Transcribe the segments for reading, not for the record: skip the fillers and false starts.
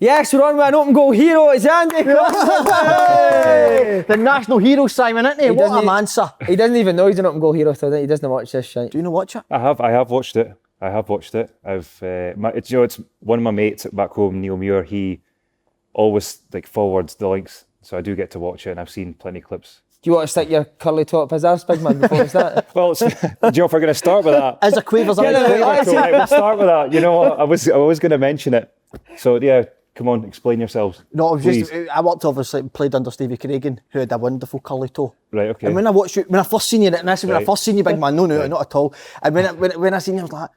Yes, we're on with an open goal hero. It's Andy Considine. The national hero, Simon, isn't he? What a man, sir. He doesn't even know he's an open goal hero, so he doesn't watch this shit. Do you know watch it? I have watched it. It's one of my mates back home, Neil Muir. He always forwards the links, so I do get to watch it, and I've seen plenty of clips. Do you want to stick your curly top up his arse, big man, before we start? Well, do you know if we're going to start with that? As a quavers on Right, we'll start with that. You know what? I was going to mention it. So yeah, come on, explain yourselves. No, I worked obviously played under Stevie Craigan, who had a wonderful curly toe. Right, okay. And when I watched you, when I first seen you, and this is when I first seen you, big man, no, not at all. And when I seen you, I was like,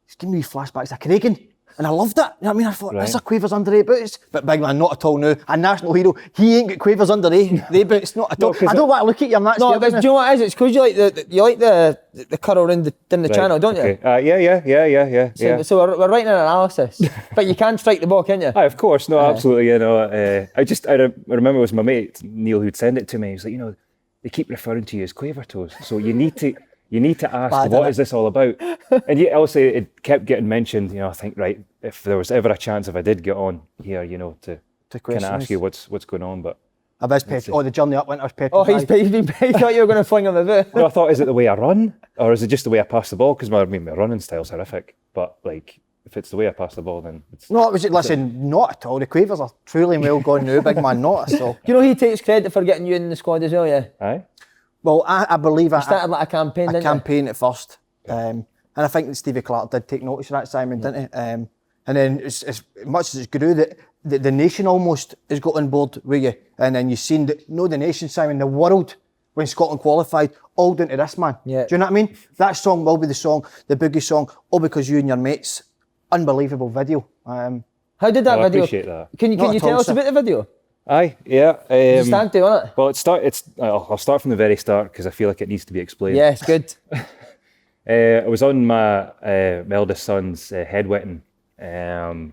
it's giving me flashbacks of Craigan. And I loved it. You know what I mean? I thought, that's a quavers under 8 boots. But big man, not at all now. A national hero, he ain't got quavers under 8 boots, not at all. I don't want to look at you, I'm not scared. No, do you know what it is? It's because you like the curl around the channel, don't you? Yeah. So we're writing an analysis. But you can strike the ball, can't you? Aye, of course, no, absolutely. You know, I remember it was my mate Neil who'd send it to me. He was like, you know, they keep referring to you as quaver toes, so you need to ask, what is this all about? And yet, also, it kept getting mentioned. You know, I think, right, if there was ever a chance, if I did get on here, you know, to kind of ask you what's going on, but. The journey up winter's petrol. Oh, he thought you were going to fling him a bit. No, I thought, is it the way I run, or is it just the way I pass the ball? Because my running style's horrific. But if it's the way I pass the ball, then it's. No, listen, not at all. The quavers are truly well gone now, big man. Not at all. You know, he takes credit for getting you in the squad as well, yeah. Aye. Well, I believe I started like a campaign. Campaign at first, and I think that Stevie Clark did take notice of that, Simon, didn't he? And then as much as it's grew, that the nation almost has got on board with you, and then you've seen that the nation, Simon, the world when Scotland qualified, all down to this man. Yeah. Do you know what I mean? That song will be the song, the Boogie song, all because you and your mates. Unbelievable video. How did that video? I appreciate that. Can you tell us about the video? Aye, yeah. It's stanty, wasn't it? Well, I'll start from the very start because I feel like it needs to be explained. Yeah, it's good. I was on my eldest son's head wetting in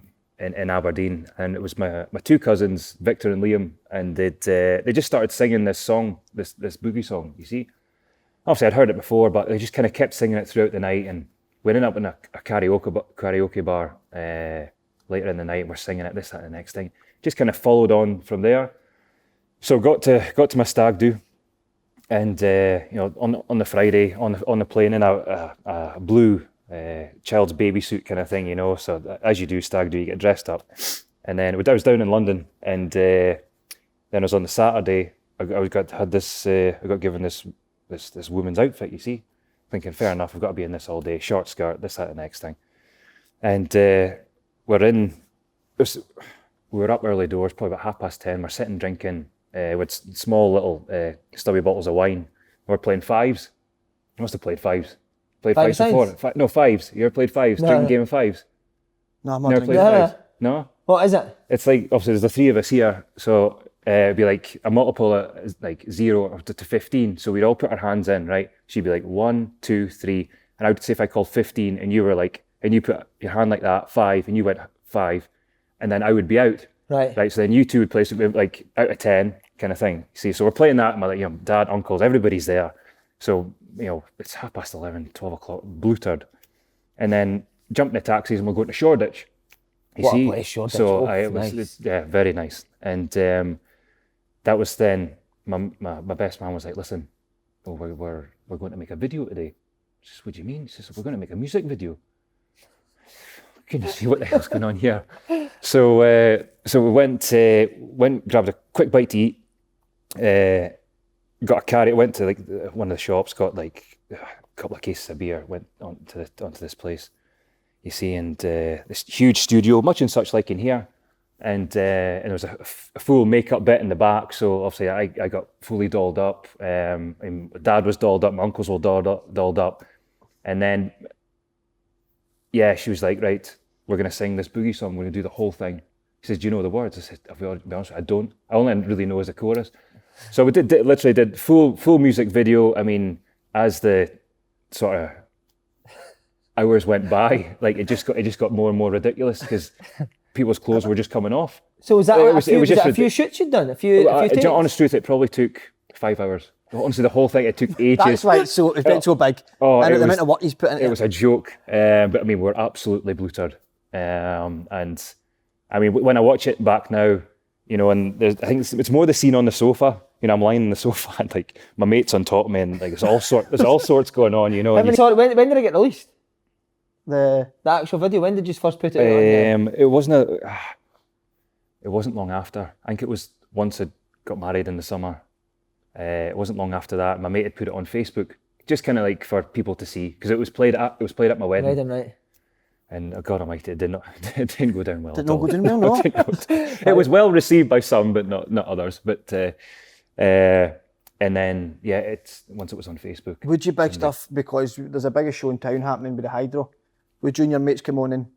Aberdeen, and it was my two cousins, Victor and Liam, and they just started singing this song, this boogie song. You see, obviously I'd heard it before, but they just kind of kept singing it throughout the night, and we ended up in a karaoke bar later in the night, and we're singing it, this, that, and the next thing. Just kind of followed on from there. So got to my stag do, and you know, on the Friday on the plane in a blue child's baby suit kind of thing, you know. So as you do stag do, you get dressed up, and then I was down in London, and then I was on the Saturday. I got given this woman's outfit. You see, thinking fair enough, I've got to be in this all day, short skirt, this, that, and the next thing, and we were up early doors, probably about 10:30. We're sitting drinking with small little stubby bottles of wine. We're playing fives. I must have played fives. Played fives before. No, fives. You ever played fives? No. Drinking game of fives? No, I'm not Never drinking. played fives? No? What is it? It's like, obviously there's the three of us here, so it'd be like a multiple of like 0 to 15. So we'd all put our hands in, right? She'd be like 1, 2, 3. And I would say if I called 15 and you were like, and you put your hand like that, 5, and you went 5, and then I would be out. Right. So then you two would play like out of 10 kind of thing. See, so we're playing that, and my dad, uncles, everybody's there. So, you know, it's 11:30, 12 o'clock, blue-turd. And then jump in the taxis and we'll go to Shoreditch. What a place, Shoreditch. So it was nice. Very nice. And that was then, my best man was like, listen, we're going to make a video today. She says, what do you mean? He says, we're going to make a music video. Goodness me, what the hell's going on here? So we went, grabbed a quick bite to eat, got a carry, went to like one of the shops, got like a couple of cases of beer, went onto this place, you see, and this huge studio, much and such like in here, and there was a full makeup bit in the back, so obviously I got fully dolled up, and my dad was dolled up, my uncles were dolled up, and then yeah, she was like, right, we're going to sing this boogie song, we're going to do the whole thing. She says, do you know the words? I said, I'll be honest with you, I don't. I only really know as a chorus. So we literally did full music video. I mean, as the sort of hours went by, like it just got more and more ridiculous because people's clothes were just coming off. So was that a few shoots you'd done? A few takes? Honest truth, it probably took 5 hours. Honestly, the whole thing, it took ages. That's why it's been so big. And the amount of work he's put into it. It was a joke, but I mean, we're absolutely blue-turd. And I mean, when I watch it back now, you know, and I think it's more the scene on the sofa. You know, I'm lying on the sofa and like my mate's on top of me, and like there's all sorts going on. You know. When did it get released? The actual video. When did you first put it on? It wasn't long after. I think it was once I got married in the summer. It wasn't long after that. My mate had put it on Facebook, just kind of like for people to see, because it was played at my wedding. Right. And God Almighty, it didn't go down well. Did not go down well, no. It was well received by some, but not others. But and then once it was on Facebook. Would you big stuff because there's a bigger show in town happening with the Hydro? Would you and your mates come on and?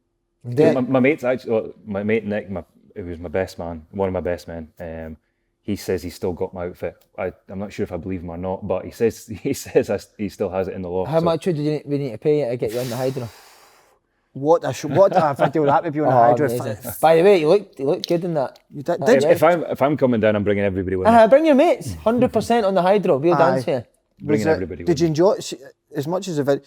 My mate's actually, my mate Nick, who was my best man, one of my best men. He says he's still got my outfit. I'm not sure if I believe him or not, but he says he still has it in the loft. How much would we need to pay to get you on the Hydro? What a video that would be on the Hydro. By the way, you look good in that. You did you? If I'm coming down, I'm bringing everybody with me. Bring your mates. 100% on the Hydro. We'll dance here. Bringing everybody with me. Did you enjoy as much as the video?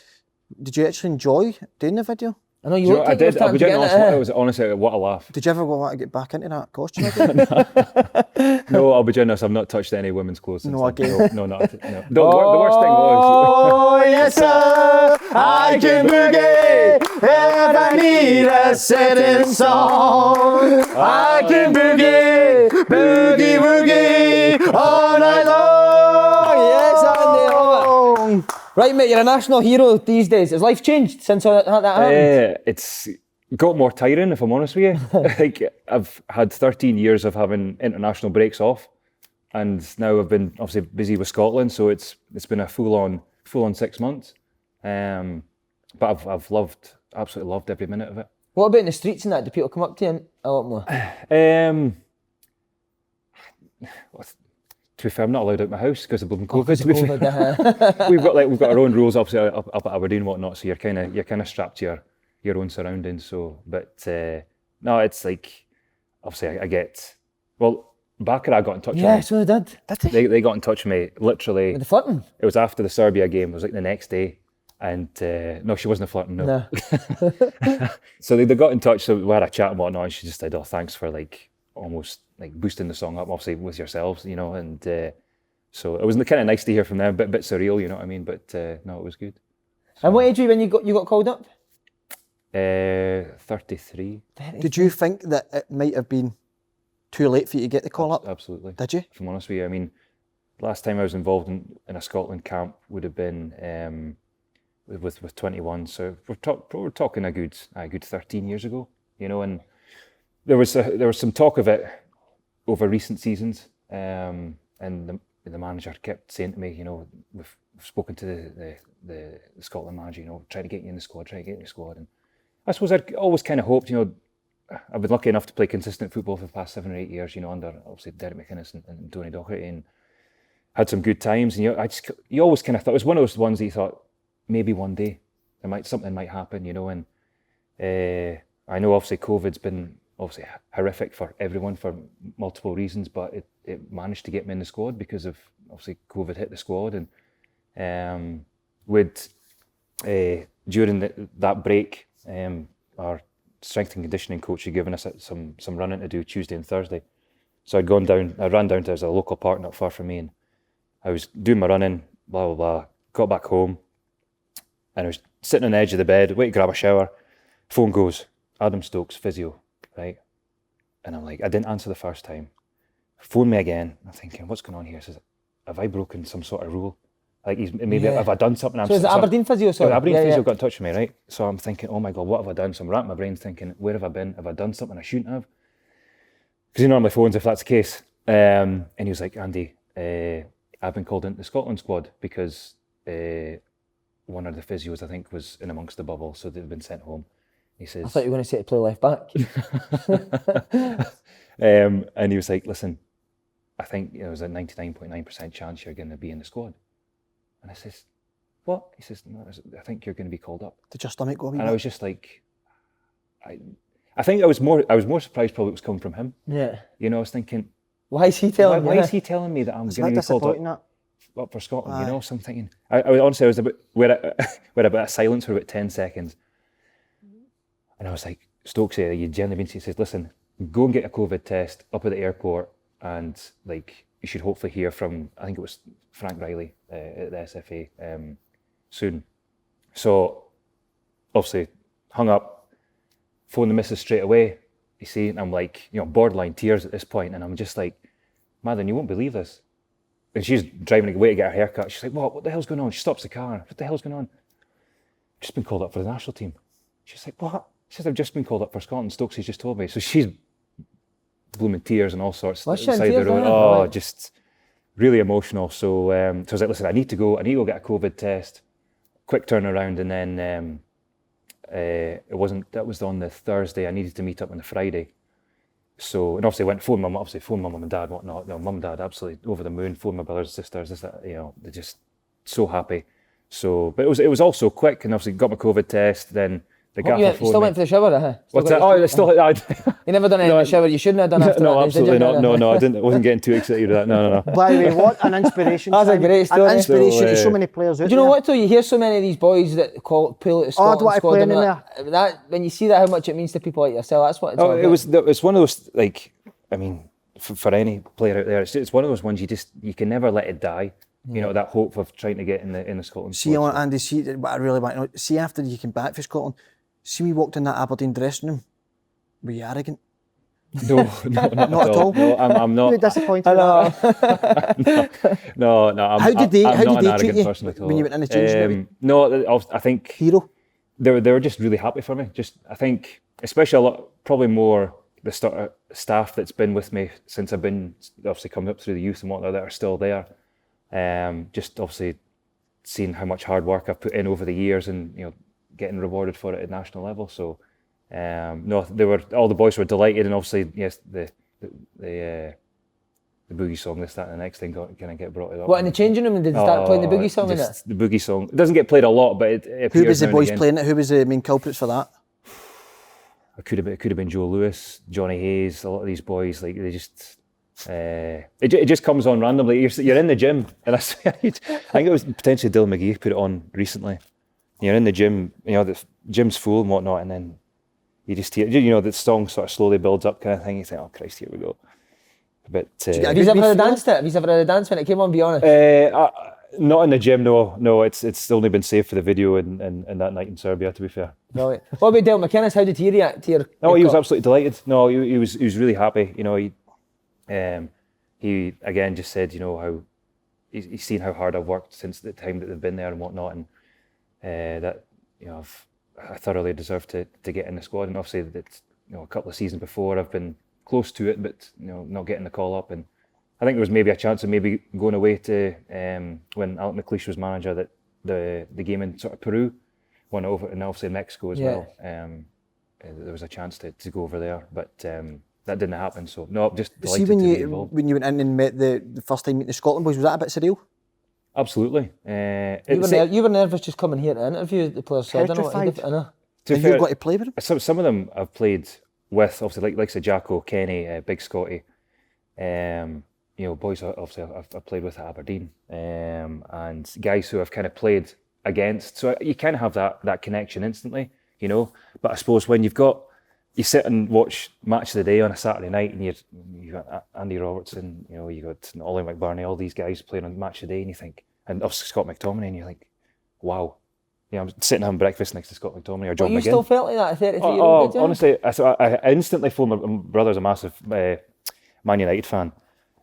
Did you actually enjoy doing the video? I know you looked like I did. It was honestly what a laugh. Did you ever want to get back into that costume again? No, I'll be generous. I've not touched any women's clothes since. No, again. No. The worst thing was. Oh yes, sir, I can boogie if I need a setting song. I can boogie, boogie woogie all night long. Yes, Andy, love it. Right, mate, you're a national hero these days. Has life changed since that happened? It's got more tiring, if I'm honest with you. Like I've had 13 years of having international breaks off, and now I've been obviously busy with Scotland, so it's been a full on 6 months. But I've absolutely loved every minute of it. What about in the streets and that? Do people come up to you a lot more? To be fair, I'm not allowed out my house because of COVID. We've got our own rules obviously up at Aberdeen and whatnot, so you're kind of strapped to your own surroundings. So, but no, it's like obviously I get Baccarat got in touch with me. Yeah, so they did. They got in touch with me literally. With the flirting? It was after the Serbia game. It was like the next day, and no, she wasn't flirting. No. So they got in touch. So we had a chat and whatnot, and she just said, "Oh, thanks for like almost." Like boosting the song up, obviously with yourselves, you know, and so it was kind of nice to hear from them, bit surreal, you know what I mean. But no, it was good. So, and what age were you when you got called up? 33. Did you think that it might have been too late for you to get the call up? Absolutely. Did you? If I'm honest with you, I mean, last time I was involved in a Scotland camp would have been with 21. So we're talking a good 13 years ago, you know, and there was some talk of it over recent seasons, and the manager kept saying to me, you know, we've spoken to the Scotland manager, you know, try to get you in the squad, and I suppose I always kind of hoped, you know, I've been lucky enough to play consistent football for the past 7 or 8 years, you know, under obviously Derek McInnes and Tony Docherty, and had some good times, and you always kind of thought, it was one of those ones that you thought, maybe one day something might happen, you know, and I know obviously COVID's been obviously horrific for everyone for multiple reasons, but it managed to get me in the squad because of obviously COVID hit the squad, and during that break, our strength and conditioning coach had given us some running to do Tuesday and Thursday. So I ran down to there's a local park not far from me, and I was doing my running, blah blah blah. Got back home, and I was sitting on the edge of the bed, waiting to grab a shower. Phone goes, Adam Stokes, physio. Right, and I'm like, I didn't answer the first time. Phone me again. I'm thinking, what's going on here? He says, have I broken some sort of rule? Like, have I done something? So is it Aberdeen physio? Sorry, Aberdeen physio got in touch with me, right? So I'm thinking, oh my God, what have I done? So I'm racking my brain thinking, where have I been? Have I done something I shouldn't have? Because he normally phones if that's the case. And he was like, Andy, I've been called into the Scotland squad because one of the physios, I think, was in amongst the bubble, so they've been sent home. He says, I thought you were going to say to play left back. And he was like, listen, I think there's a 99.9% chance you're going to be in the squad. And I says, what? He says, no, I think you're going to be called up. Did your stomach go a wee bit? And I was just like, I think I was more surprised probably it was coming from him. Yeah. You know, I was thinking, why is he telling me? Why is he telling me that I'm going to be called up for Scotland? Aye. You know, so I'm thinking, I honestly, I was we're about a silence for about 10 seconds. And I was like, Stokes, you generally mean, he says, listen, go and get a COVID test up at the airport, and like you should hopefully hear from, I think it was Frank Riley at the SFA soon. So obviously hung up, phoned the missus straight away, you see, and I'm like, you know, borderline tears at this point, and I'm just like, Madeline, you won't believe this. And she's driving away to get her haircut. She's like, what the hell's going on? She stops the car. What the hell's going on? Just been called up for the national team. She's like, what? She says, I've just been called up for Scotland. Stokesy just told me. So she's blooming tears and all sorts. Well, Side the road. Just really emotional. So, so I was like, listen, I need to go get a COVID test. Quick turnaround, and then that was on the Thursday. I needed to meet up on the Friday. So, and obviously went phone my mum and dad, whatnot. You know, mum and dad absolutely over the moon. Phone my brothers and sisters. This, that, you know, they're just so happy. So, but it was all so quick, and obviously got my COVID test. Then the gaffer You still went for the shower, huh? What's that? Oh, I still. You never done anything in the shower. You shouldn't have done after no, that. absolutely not. No, I didn't. I wasn't getting too excited with that. No. By the way, what an inspiration! That's a great story. An inspiration to so many players out Do you know there. what though? You hear so many of these boys that pull out the Scotland I'd want to squad play and in that when you see that, how much it means to people like yourself, that's what it's all about. It's one of those, like, I mean, for any player out there, it's one of those ones you can never let it die. You know, that hope of trying to get in the Scotland See, squad. Andy, see what I really want to know. See, after you came back for Scotland, see me walked in that Aberdeen dressing room. Were you arrogant? No, not at all. No, I'm not. You're disappointed. No, How did they treat you person at all. when you went in the changing room? No, I think Hero. they were just really happy for me. Just, I think, especially probably more the staff that's been with me since I've been obviously coming up through the youth and whatnot that are still there. Just obviously seeing how much hard work I've put in over the years, and you know, getting rewarded for it at national level. So all the boys were delighted, and obviously yes, the boogie song, this, that, and the next thing kind of get brought up. What, in the changing room, did they start playing the boogie song in it? The boogie song. It doesn't get played a lot, but it appears. Who was the now boys and again. playing it? Who was the main culprits for that? It could have been Joe Lewis, Johnny Hayes, a lot of these boys, like they just. It just comes on randomly. You're in the gym, and I think it was potentially Dylan McGee who put it on recently. You're in the gym, you know, the gym's full and whatnot, and then you just hear, you know, the song sort of slowly builds up, kind of thing. You think, oh Christ, here we go. But have you ever had a dance to it? Have you ever had a dance when it came on? Be honest. Not in the gym, no. It's only been saved for the video and that night in Serbia, to be fair. Right. What about Dale McInnes? How did he react to your? No, he was absolutely delighted. No, he was really happy. You know, he again just said, you know, how he's seen how hard I've worked since the time that they've been there and whatnot, and that, you know, I thoroughly deserve to get in the squad. And obviously that, you know, a couple of seasons before I've been close to it, but you know, not getting the call up. And I think there was maybe a chance of maybe going away to when Alec McLeish was manager, that the game in sort of Peru won over, and obviously Mexico as well. There was a chance to go over there, but that didn't happen. So no, just delighted to be involved. When you went in and met the first time meeting the Scotland boys, was that a bit surreal? Absolutely. You were nervous just coming here to interview the players. So I don't know what I know. And you've got to play with them? Some of them I've played with, obviously, like say Jacko, Kenny, Big Scotty. You know, boys obviously I've played with at Aberdeen, and guys who I've kind of played against. So you kind of have that connection instantly, you know. But I suppose when you sit and watch Match of the Day on a Saturday night, and you got Andy Robertson, you know, you got Ollie McBurney, all these guys playing on Match of the Day, and you think, and obviously Scott McTominay, and you're like, wow. Yeah, I'm sitting having breakfast next to Scott McTominay or John McGinn. You still felt like that at 33-year-old, did you? Honestly, I instantly phoned my brother's a massive Man United fan,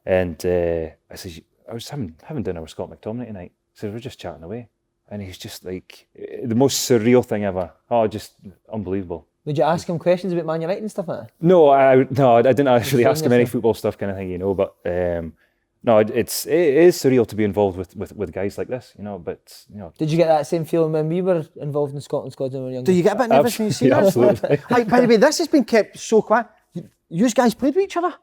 and I said, I was having dinner with Scott McTominay tonight. He said, we're just chatting away, and he's just like the most surreal thing ever. Oh, just unbelievable. Would you ask him questions about Man United and stuff like that? No, I didn't actually ask him any football stuff kind of thing, you know. But no, it is surreal to be involved with guys like this, you know. But you know, did you get that same feeling when we were involved in Scotland squads when we were younger? Do you get a bit nervous when you see that? Absolutely. By the way, this has been kept so quiet. You guys played with each other?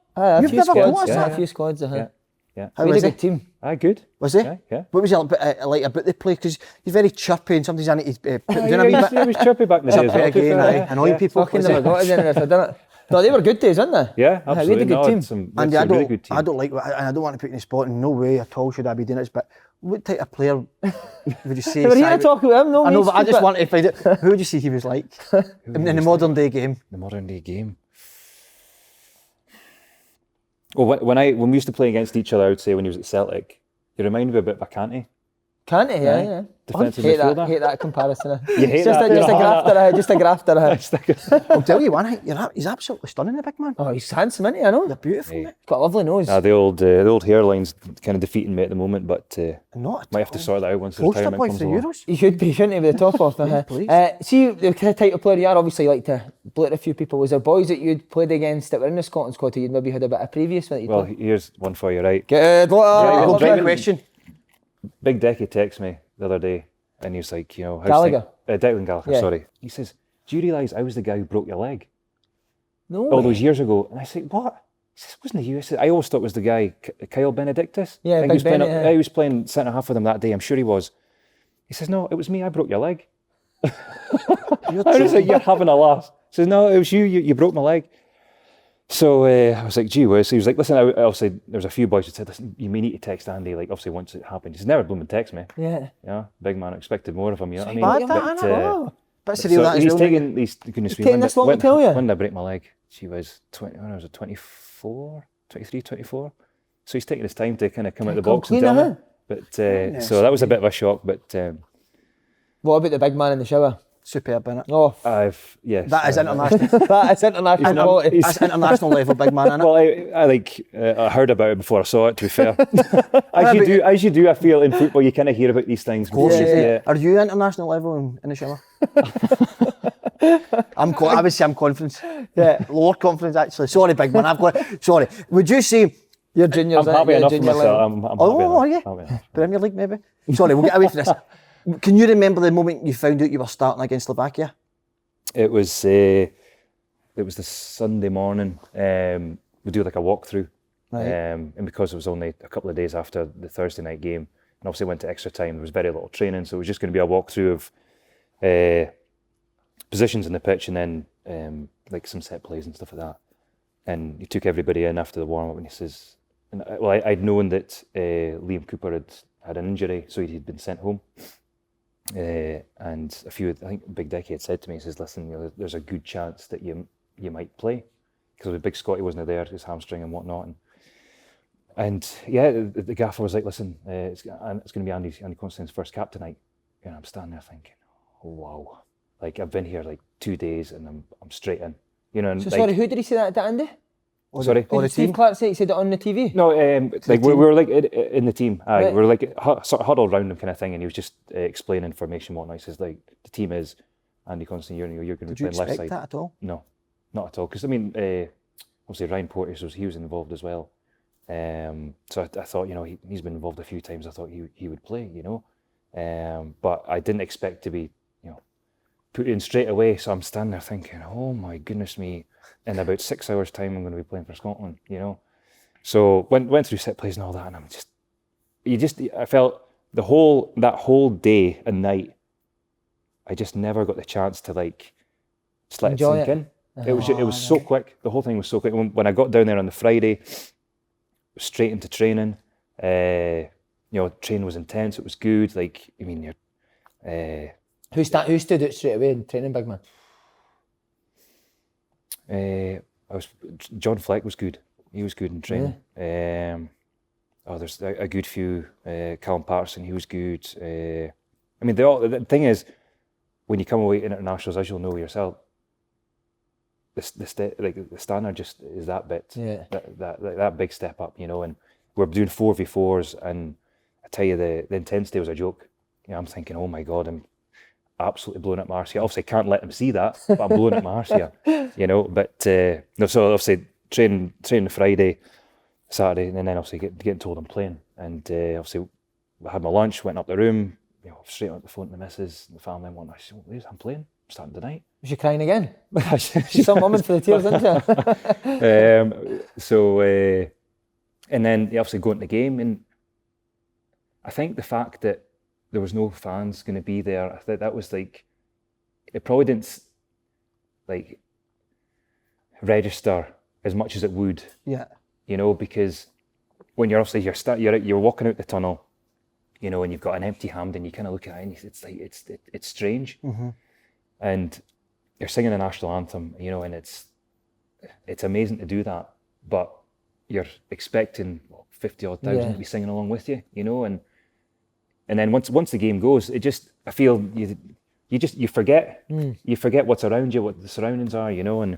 You've never squads, that? A few squads, Yeah. We had a good team. Good. Was it? Yeah. What was it like about the play? Because you're very chirpy and sometimes I need to put down a wee bit. He was chirpy back in the day as well. Again, annoying people. Fucking never got it then if I done it. No, they were good days, weren't they? Yeah, absolutely. We had a good team. Andy, I don't like, and I don't want to put you in the spot, in no way at all should I be doing this, but what type of player would you say? We're here to talk about him, no? I know, but I just want to find out, who would you say he was like in the modern day game? The modern day game. Well, when we used to play against each other, I would say when he was at Celtic, he reminded me a bit of a Canty. Can't he? Yeah. Defensive Hate midfielder. hate that comparison. You hate just that? Just a grafter. Just a grafter. I'll tell you one thing, he's absolutely stunning, the big man. Oh, he's handsome, isn't he? I know. You're beautiful, mate. Got a lovely nose. The old hairline's kind of defeating me at the moment, but Not might have to sort that out once the poster retirement boy comes for the along. Euros. You should be, shouldn't he, with the top off? Please. See, the kind of type of player you are, obviously you like to blow at a few people. Was there boys that you'd played against that were in the Scotland squad who you'd maybe had a bit of previous with? Well, here's one for you, right? Good. Great question. Big Decky texted me the other day, and he was like, you know, Gallagher? Declan Gallagher, Yeah. sorry. He says, do you realise I was the guy who broke your leg No. all those years ago? And I said, what? He says, wasn't it you? I said, I always thought it was the guy, Kyle Benedictus. Yeah, I think Big he was playing, Ben, yeah. he was playing centre half with him that day, I'm sure he was. He says, no, it was me, I broke your leg. I was like, you're having a laugh. He says, no, it was you broke my leg. So I was like, gee whiz. He was like, listen, obviously there was a few boys who said, listen, you may need to text Andy, like obviously once it happened. He's never blooming text me. Yeah. Yeah, big man, I expected more of him, you know what I mean? Bad, that, I know. But So surreal that as he's well. taking these, goodness me, taking this long to tell you? when did I break my leg? She was 20, when I was 24, 23, 24. So he's taking his time to kind of come out the box and tell me. But so that was a bit of a shock, but What about the big man in the shower? Superb, innit? Oh, yes. That is international. that is international quality. That's international level, big man, innit? Well, I heard about it before I saw it, to be fair. as you do, I feel in football, you kind of hear about these things. Of course, Yeah. Are you international level in the shower? I would say I'm confident. Yeah. Lower confidence, actually. Sorry, big man. Sorry. Would you say You're juniors, I'm happy you're enough junior with level. myself. I'm Oh, are happy you? enough. Happy enough. Premier League, maybe? Sorry, we'll get away from this. Can you remember the moment you found out you were starting against Slovakia? It was the Sunday morning. We do like a walkthrough, Right. and because it was only a couple of days after the Thursday night game, and obviously went to extra time, there was very little training, so it was just going to be a walkthrough of positions in the pitch, and then like some set plays and stuff like that. And he took everybody in after the warm up, and he says, I'd known that Liam Cooper had an injury, so he'd been sent home. And I think Big Decky had said to me, he says, listen, you know, there's a good chance that you might play, because the big Scotty wasn't there, his hamstring and whatnot. And yeah, the gaffer was like, listen, it's going to be Andy Considine's first cap tonight. And I'm standing there thinking, oh, wow, like I've been here like 2 days and I'm straight in. You know, and So like, sorry, who did he say that to, Andy? sorry? Or the Steve team? Clark say he said it on the TV? No, like we were like in the team. Right. We were like sort of huddled around him kind of thing, and he was just explaining information and whatnot. He says like the team is Andy Considine, you're going to Did be you playing left expect side. that at all? No, not at all. Because I mean, obviously Ryan Porteous he was involved as well. So I thought, you know, he's been involved a few times. I thought he would play, you know, but I didn't expect to be, you know, put in straight away. So I'm standing there thinking, oh my goodness me. In about 6 hours' time, I'm going to be playing for Scotland, you know. So went through set plays and all that, and I felt that whole day and night, I just never got the chance to like just let Enjoy it sink it. in. It was so quick. The whole thing was so quick. When I got down there on the Friday, straight into training. You know, training was intense. It was good. Like, I mean, you're. Who stood out straight away in training, big man? John Fleck was good. He was good in training. There's a good few. Callum Patterson, he was good. I mean, the thing is, when you come away to internationals, as you'll know yourself, the standard just is that bit. Yeah. That big step up, you know. And we're doing 4v4s, and I tell you, the intensity was a joke. You know, I'm thinking, oh my God, I'm absolutely blowing up Marcia. Obviously, I can't let them see that, but I'm blowing up Marcia, you know. But no, so obviously training the Friday, Saturday, and then obviously getting told I'm playing. And obviously, I had my lunch, went up the room, you know, straight on the phone to the missus and the family and whatnot. I said, well, I'm playing. I'm starting tonight. Was she crying again? She's some woman for the tears, isn't she? And then obviously going to the game, and I think the fact that there was no fans going to be there, I think that was like, it probably didn't like register as much as it would. Yeah. You know, because when you're obviously you're walking out the tunnel, you know, and you've got an empty Hampden, you kind of look at it and it's like it's strange, and you're singing the national anthem, you know, and it's amazing to do that, but you're expecting 50 odd thousand to be singing along with you, you know, and then once the game goes, it just, I feel you forget what's around you, what the surroundings are, you know, and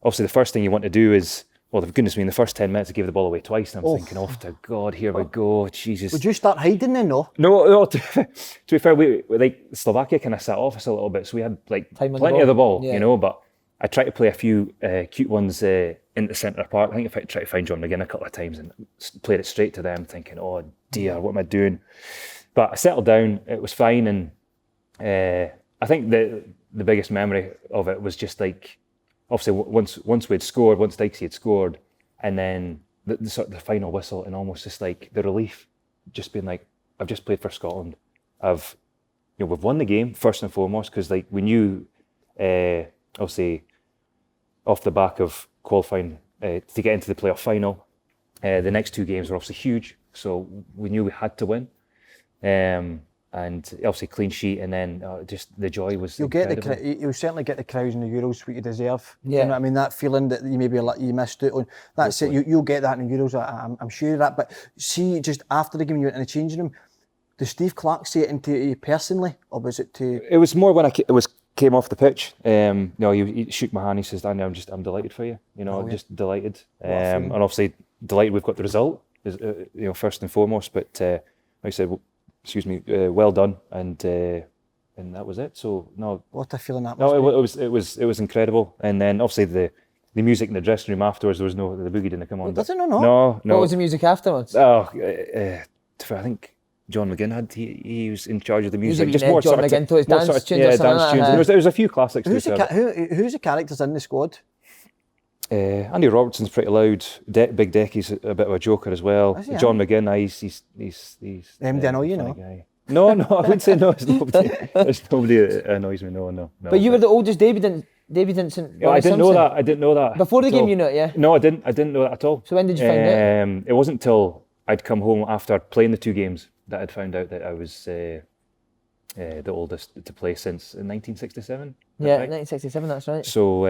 obviously the first thing you want to do is, well, goodness me, in the first 10 minutes I gave the ball away twice, and I'm thinking, oh, to God, here we go, Jesus. Would you start hiding then, no? No, to be fair, we like Slovakia kind of sat off us a little bit, so we had like plenty of the ball, you know, but I tried to play a few cute ones in the centre of the park. I think if I tried to find John McGinn a couple of times and played it straight to them, thinking, oh dear, what am I doing? But I settled down, it was fine, and I think the biggest memory of it was just like, obviously once we'd scored, once Dykesy had scored, and then the sort of the final whistle, and almost just like the relief, just being like, I've just played for Scotland. We've won the game first and foremost, because like we knew, obviously, off the back of qualifying to get into the playoff final, the next two games were obviously huge, so we knew we had to win. And obviously clean sheet, and then just the joy was incredible. You'll certainly get the crowds in the Euros what you deserve. Yeah. You know what I mean? That feeling that you maybe you missed out on. That's it. You'll get that in the Euros. I'm sure of that. But see, just after the game, you went in the changing room. Did Steve Clark say it to you personally, or was it to? It was more when came off the pitch. He shook my hand. He says, "Andy, I'm delighted for you. You know, I'm just delighted. And obviously delighted we've got the result. First and foremost. But like I said, well done, and that was it. So no, what a feeling that was. No, it was incredible. And then obviously the music in the dressing room afterwards, there was the boogie didn't come on. Does it no? No. What was the music afterwards? Oh, I think John McGinn he was in charge of the music. Just more John McGinn to his dance tunes. Dance tunes. There was a few classics. Who's the characters in the squad? Andy Robertson's pretty loud. Big Decky's a bit of a joker as well. John McGinn, he's MD, I know you know. Guy. No, I wouldn't say no. There's nobody that annoys me. No. But you were the oldest Davy didn't. I didn't know that. Before the game, you know it, yeah? No, I didn't know that at all. So when did you find out? It wasn't until I'd come home after playing the two games that I'd found out that I was the oldest to play since 1967. Yeah, right? 1967. That's right. So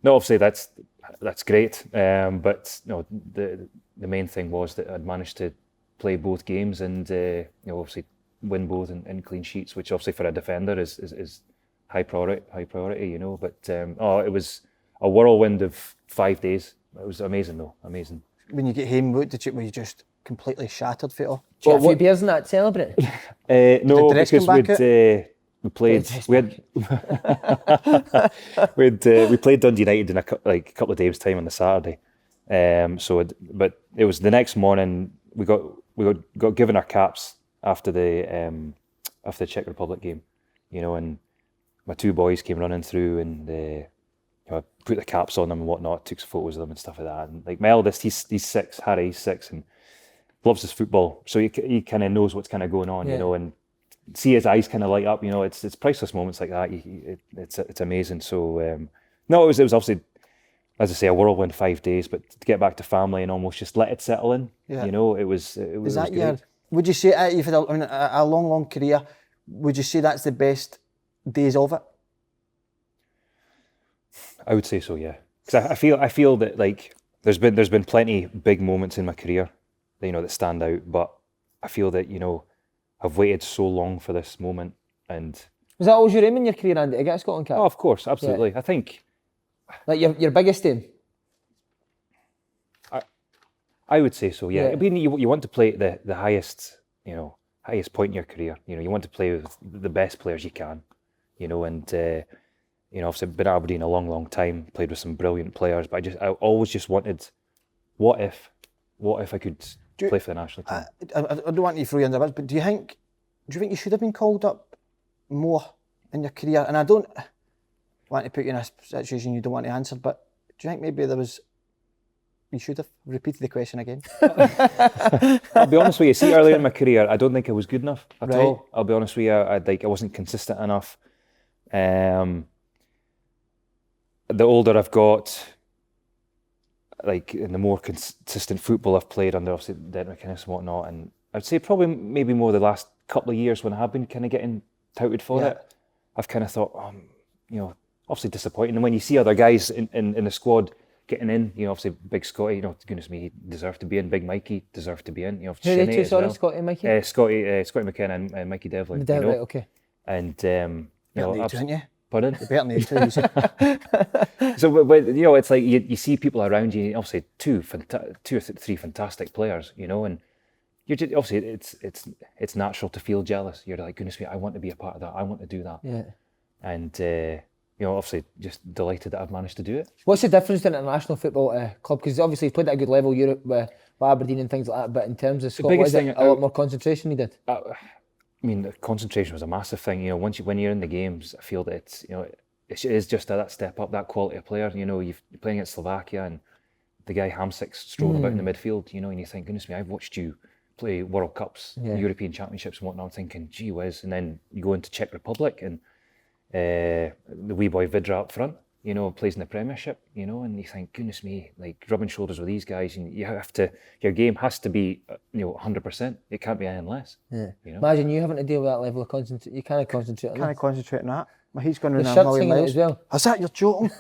no, obviously that's great. But no, the main thing was that I'd managed to play both games and obviously win both in clean sheets, which obviously for a defender is high priority, you know. But it was a whirlwind of 5 days. It was amazing though, amazing. When you get home, were you just completely shattered for it all? Did you get a few beers in that celebrate? No, because we played Dundee United in a couple of days' time on the Saturday. But it was the next morning we got given our caps after the Czech Republic game, you know, and my two boys came running through and I put the caps on them and whatnot, took some photos of them and stuff like that. And like my eldest, he's 6, Harry, he's 6, and loves his football, so he kind of knows what's kind of going on, you know, and see his eyes kind of light up, you know. It's priceless moments like that. It's amazing. So no, it was obviously, as I say, a whirlwind 5 days, but to get back to family and almost just let it settle in, you know, it was great. Would you say you've had a long career? Would you say that's the best days of it? I would say so, yeah. Because I feel that like there's been plenty big moments in my career, you know, that stand out, but I feel that, you know, I've waited so long for this moment. And was that always your aim in your career, Andy, to get a Scotland cap? Oh, of course, absolutely. Yeah. I think like your biggest aim. I would say so, yeah. I mean, you want to play at the highest, you know, highest point in your career. You know, you want to play with the best players you can, you know, and you know, I've been at Aberdeen a long time, played with some brilliant players, but I always just wanted, what if I could play for the national team? I don't want you to throw you under the bus, but do you think you should have been called up more in your career? And I don't want to put you in a situation you don't want to answer, but do you think maybe you should have repeated the question again? I'll be honest with you. See, earlier in my career, I don't think I was good enough at all. I'll be honest with you. I wasn't consistent enough. The older I've got, like, in the more consistent football I've played under, obviously, Derek McInnes and whatnot, and I'd say probably maybe more the last couple of years when I have been kind of getting touted for it, I've kind of thought, you know, obviously disappointing. And when you see other guys in the squad getting in. You know, obviously Big Scotty. You know, goodness me, he deserved to be in. Big Mikey deserved to be in. You know, Who are they Slaney two? as Sorry, well. Scotty and Mikey. Scotty McKenna and Mikey Devlin. You know? Right, okay. And Better than you, you? Pardon? Better than you too. So, but you know, it's like you see people around you. Obviously, two or three fantastic players. You know, and you're just, obviously it's natural to feel jealous. You're like, goodness me, I want to be a part of that. I want to do that. Yeah. And you know, obviously, just delighted that I've managed to do it. What's the difference in international football club? Because obviously you've played at a good level, Europe with Aberdeen and things like that. But in terms of Scotland, is it a lot more concentration needed? I mean, the concentration was a massive thing. You know, when you're in the games, I feel that it's, you know, it is just that step up, that quality of player. You know, you're playing against Slovakia and the guy Hamsik strolling about in the midfield. You know, and you think, goodness me, I've watched you play World Cups, European Championships and whatnot. I'm thinking, gee whiz. And then you go into Czech Republic and the wee boy Vidra up front, you know, plays in the Premiership, you know, and you think, goodness me, like rubbing shoulders with these guys, and you have to, your game has to be, you know, 100%. It can't be anything less. Yeah. You know? Imagine you having to deal with that level of concentration. You can't concentrate on that. Can't concentrate on that. My heat's going The around a shirt's million hanging out miles. as well. Is that, you're joking?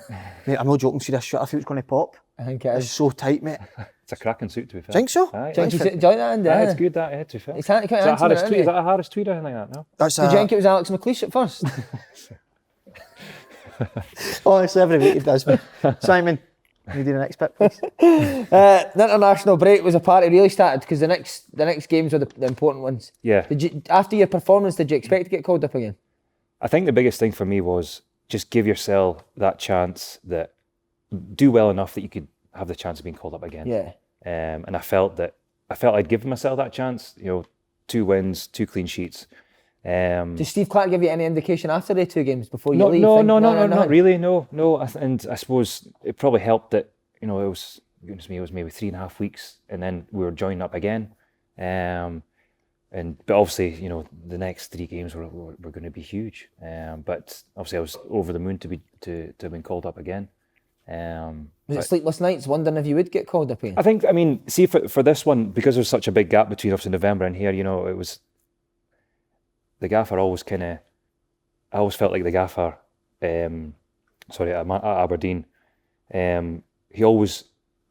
Mate, I'm not joking. See this shirt, I feel it's going to pop. I think it It's is. so tight, mate. It's a cracking suit, to be fair. Think so? Aye. Do you think that, Andy? Aye, it's good, that, to be fair. It's quite Is that handsome, Harris isn't tweed? it? Is that a Harris tweed or anything like that? No. That's Did you think it was Alex McLeish at first? honestly, every week he does me. Simon, can you do the next bit, please? The international break was a party really started because the next games were the important ones. Yeah. Did you, after your performance, did you expect to get called up again? I think the biggest thing for me was just give yourself that chance, that do well enough that you could have the chance of being called up again. Yeah. And I felt I'd given myself that chance. You know, 2 wins, 2 clean sheets. Did Steve Clark give you any indication after the 2 games before you No, leave? no, not really. No. And I suppose it probably helped that, you know, it was maybe 3.5 weeks, and then we were joined up again. But obviously, you know, the next 3 games were going to be huge. But obviously, I was over the moon to have been called up again. Was it sleepless nights wondering if you would get called up again? I mean, see, for this one, because there's such a big gap between obviously November and here, you know, it was the gaffer always I always felt like the gaffer, at Aberdeen, he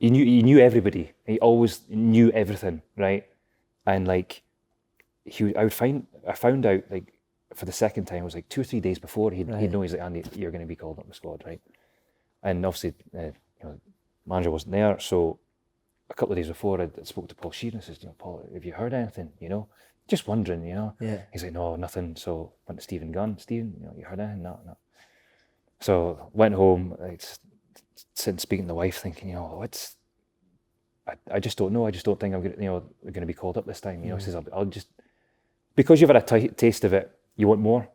knew everybody. He always knew everything, right? And like, I found out like for the second time, it was like 2 or 3 days before he'd know, he's like, Andy, you're going to be called up the squad, right? And obviously, you know, manager wasn't there, so a couple of days before, I spoke to Paul Sheeran and says, you know, Paul, have you heard anything? You know, just wondering, you know. Yeah. He's like, no, nothing. So went to Stephen Gunn. Stephen, you know, you heard anything? No. So went home, like, sitting speaking to the wife, thinking, you know, I just don't know. I just don't think I'm going to be called up this time. You know, he says, I'll just, because you've had a taste of it, you want more,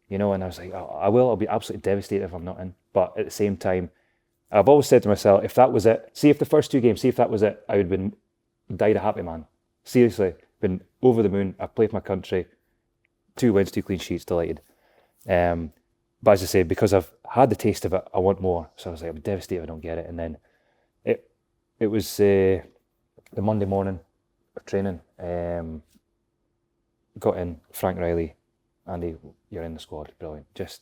you know. And I was like, I will. I'll be absolutely devastated if I'm not in. But at the same time, I've always said to myself, if that was it, see if the first 2 games, see if that was it, I would have died a happy man. Seriously, been over the moon. I've played my country, 2 wins, 2 clean sheets, delighted. But as I say, because I've had the taste of it, I want more. So I was like, I'm devastated if I don't get it. And then it was the Monday morning of training. Got in, Frank Riley, Andy, you're in the squad. Brilliant. Just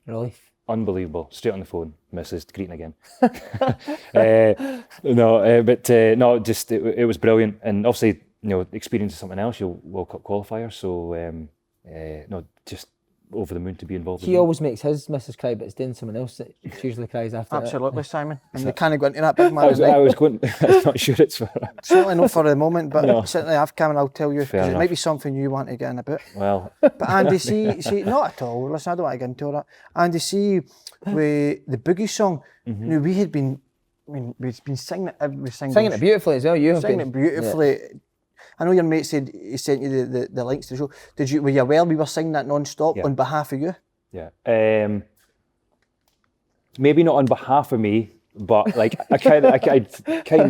Relief. unbelievable. Straight on the phone, Mrs. greeting again. Just it was brilliant. And obviously, you know, experience is something else. You're World Cup qualifier, so just over the moon to be involved. He always makes his missus cry, but it's doing someone else that usually cries after Absolutely, Simon. And you can't go into that big man. I was going. I'm not sure it's for. Certainly not for the moment, but No. certainly I've come and I'll tell you. 'Cause it enough. might be something you want to get in about. Well, But Andy, see, not at all. Listen, I don't want to get into all that. Andy, see, with the Boogie song, you know, we've been singing it every single. Singing it beautifully as well. You have Singing been it beautifully. I know your mate said he sent you the links to the show. Were you aware we were singing that non-stop on behalf of you? yeah. Maybe not on behalf of me, but like I kind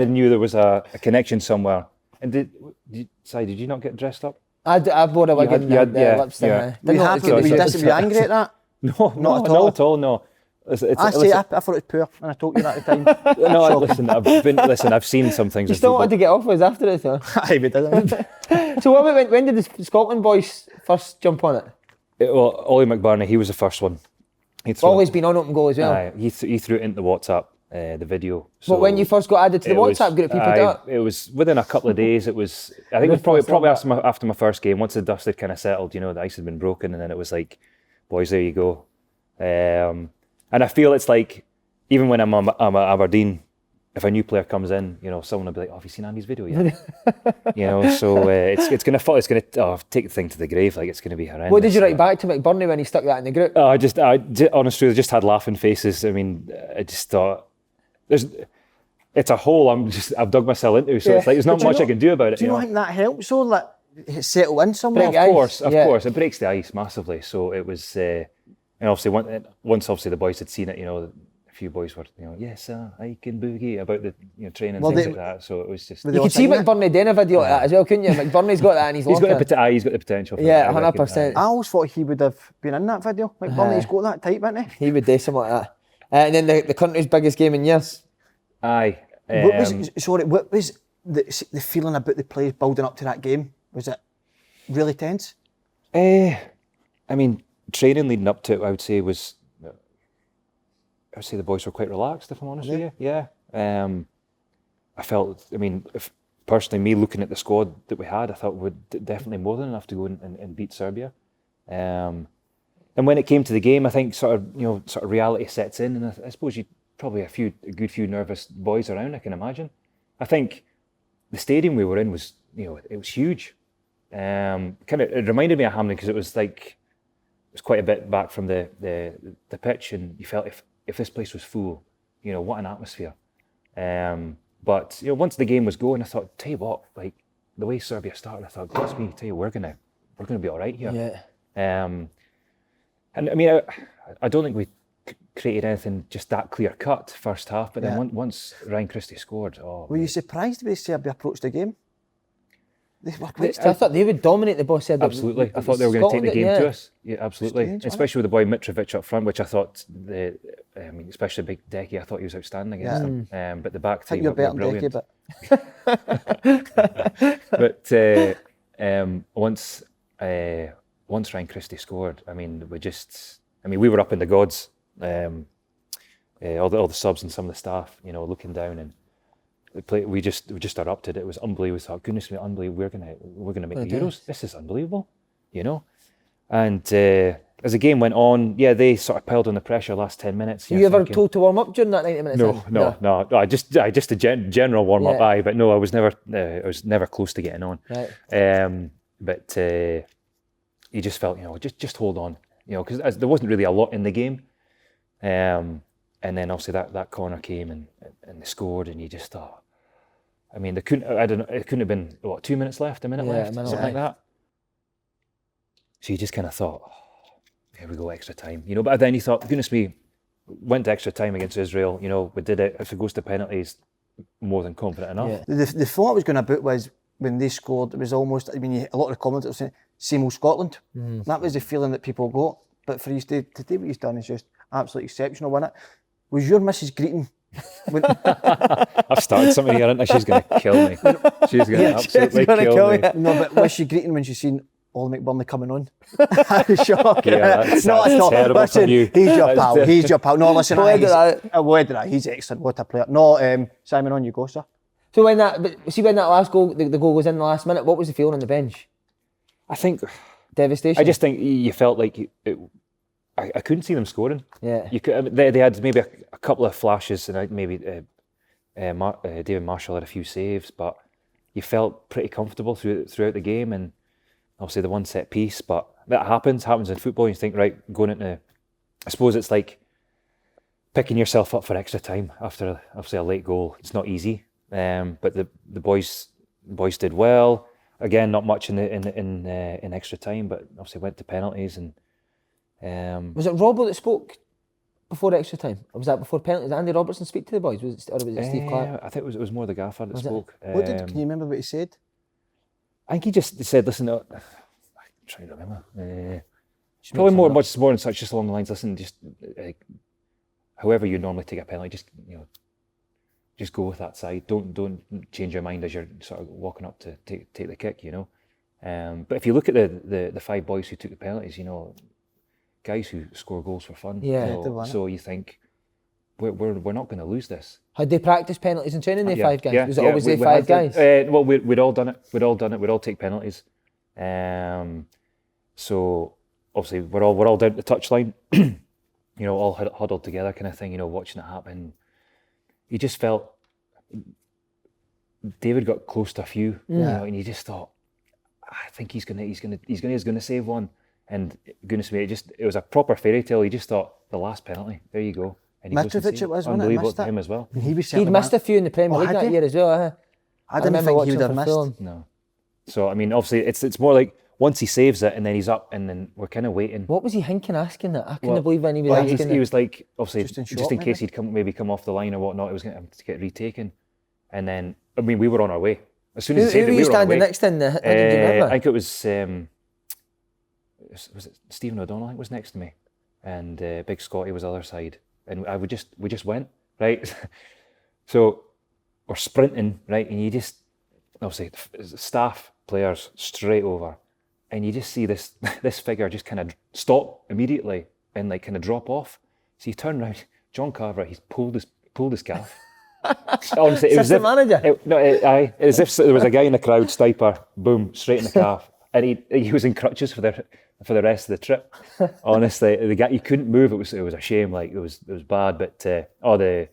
of knew there was a connection somewhere. And did you not get dressed up? I bought a wig and lipstick. yeah. Were you happy? Were you angry at that? No, Not at all. No. I thought it was poor, and I told you that at the time. No, listen, I've seen some things. You still wanted to get off with us after it, though. Aye, we did. So when did the Scotland boys first jump on it? Ollie McBurney, he was the first one. Always been on open goal as well. He threw it into WhatsApp, the video. But when you first got added to the it was- WhatsApp group, you put it up. It was within a couple of days. It was, I think it was probably after my first game, once the dust had kind of settled, you know, the ice had been broken, and then it was like, boys, there you go. And I feel it's like, even when I'm at Aberdeen, if a new player comes in, you know, someone will be like, "Oh, have you seen Andy's video yet?" You know, so it's gonna take the thing to the grave. Like, it's gonna be horrendous. What did you write back to McBurney when he stuck that in the group? Honestly, I just had laughing faces. I mean, I just thought, it's a hole I've dug myself into. So it's like, there's not much I can do about it. Do you not think that helps? So like settle in somewhere. Break Of course, it breaks the ice massively. So it was, and obviously once obviously the boys had seen it, you know, a few boys were, you know, yes, I can boogie about the, you know, training, things like that. So it was just. You could see McBurney doing a video like that as well, couldn't you? McBurney's got that in his locker. He's got the potential for Yeah, that, 100%. I always thought he would have been in that video. McBurney's got that type, isn't he? He would do something like that. And then the country's biggest game in years. Aye. What was the feeling about the players building up to that game? Was it really tense? I mean, training leading up to it, I would say the boys were quite relaxed, if I'm honest with you. Yeah. I felt, I mean, personally, me looking at the squad that we had, I thought we would definitely more than enough to go and beat Serbia. And when it came to the game, I think sort of reality sets in, and I suppose you probably a good few nervous boys around, I can imagine. I think the stadium we were in was, you know, it was huge. It reminded me of Hampden because it was quite a bit back from the pitch, and you felt if this place was full, you know, what an atmosphere. But you know, once the game was going, I thought, tell you what, like the way Serbia started, I thought, bless me, tell you, we're gonna be all right here. Yeah. And I mean, I don't think we created anything just that clear cut first half, but then once Ryan Christie scored, were you surprised the way Serbia approached the game? They were quite I thought they would dominate the ball. Absolutely, I thought they were going to take the game to us. Yeah, absolutely, Strange, especially with the boy Mitrovic up front, which I thought especially Big Decky, I thought he was outstanding against them. But the back three were brilliant. But once Ryan Christie scored, I mean, we were up in the gods. All the subs and some of the staff, you know, looking down, and we just erupted. It was unbelievable. We thought, goodness me, unbelievable. We're gonna make the Euros. This is unbelievable, you know. And as the game went on, they sort of piled on the pressure last 10 minutes. Were you ever told to warm up during that 90 minutes? No. I just a general warm up, but no, I was never close to getting on. Right. But you just felt, you know, just hold on, you know, because there wasn't really a lot in the game. And then obviously that corner came and they scored, and you just thought, I mean, it couldn't have been 2 minutes left, a minute left, something like that. So you just kind of thought, here we go, extra time, you know. But then you thought, goodness me, went to extra time against Israel, you know, we did it. If it goes to penalties, more than confident enough. Yeah. The thought I was going to put was when they scored, it was almost, I mean, a lot of the comments were saying, same old Scotland. That was the feeling that people got. But for you to do what he's done is just absolutely exceptional, wasn't it? Was your missus greeting? I've started something here, and she's going to kill me. She's going to absolutely kill me. No, but was she greeting when she seen all McBurney coming on? I was shocked. Yeah, that's terrible. Listen, from you. He's your pal. He's your pal. No, listen, he's excellent. What a player. No, Simon, on you go, sir. So when that last goal, the goal was in the last minute, what was the feeling on the bench? I think devastation. I just think you felt like I couldn't see them scoring. Yeah. You could. They had maybe a couple of flashes, and maybe David Marshall had a few saves, but you felt pretty comfortable throughout the game, and obviously the one set piece. But that happens in football. You think, right, going into, I suppose it's like picking yourself up for extra time after obviously a late goal. It's not easy, but the boys did well. Again, not much in extra time, but obviously went to penalties. And was it Robbo that spoke before extra time, or was that before penalties? Did Andy Robertson speak to the boys, or was it Steve Clark? I think it was more the gaffer that spoke. Can you remember what he said? I think he just said, "Listen, I'm trying to remember. Probably much more than such, just along the lines. Listen, just however you normally take a penalty, just go with that side. Don't change your mind as you're sort of walking up to take the kick, you know. But if you look at the five boys who took the penalties, you know, guys who score goals for fun. Yeah. You know, so you think, we're not going to lose this. Had they practiced penalties in training, they five guys? Yeah, Was it always they we five had guys? Well, we'd all done it. We'd all take penalties. So obviously we're all down at the touchline, all huddled together, kind of thing. Watching it happen. You just felt David got close to a few, and you just thought, I think he's gonna save one. And goodness me, it was a proper fairy tale. You just thought, the last penalty, there you go. And Mitrovic it was, wasn't it? Unbelievable to him as well. He'd missed a few in the Premier League that year as well. I didn't think he would have missed. No. So I mean, obviously, it's more like once he saves it and then he's up and then we're kind of waiting. What was he thinking asking that? I couldn't believe when he was asking that. He was like, obviously, just in case maybe. he'd come off the line or whatnot, it was going to get retaken. And then, I mean, we were on our way. As soon as he saved it, we were on our way. Who were you standing next in? How did you remember? I think it was it Stephen O'Donnell, I think, was next to me. And Big Scotty was the other side. And we just went, right? So we're sprinting, right? And you just, obviously, staff, players, straight over. And you just see this figure just kind of stop immediately and like kind of drop off. So you turn around, John Carver, he's pulled his calf. Honestly, it was Assistant manager? as if there was a guy in the crowd, Stiper, boom, straight in the calf. And he was in crutches for the rest of the trip. Honestly, the guy, he couldn't move. It was a shame. Like it was bad. But the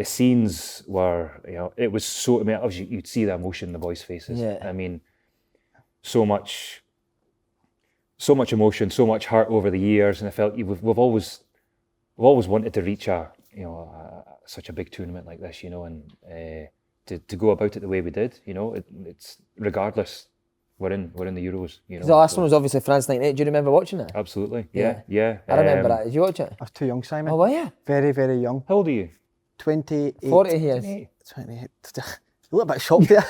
scenes were, it was so. I mean, obviously you'd see the emotion in the boys' faces. Yeah. I mean, so much emotion, so much heart over the years, and I felt we've always wanted to reach such a big tournament like this, and to go about it the way we did, it's regardless. We're in the Euros, The last one was obviously France 98. Do you remember watching it? Absolutely, yeah. I remember that. Did you watch it? I was too young, Simon. Oh, were you? Very, very young. How old are you? 28. 40 years. 28. A little bit shocked there.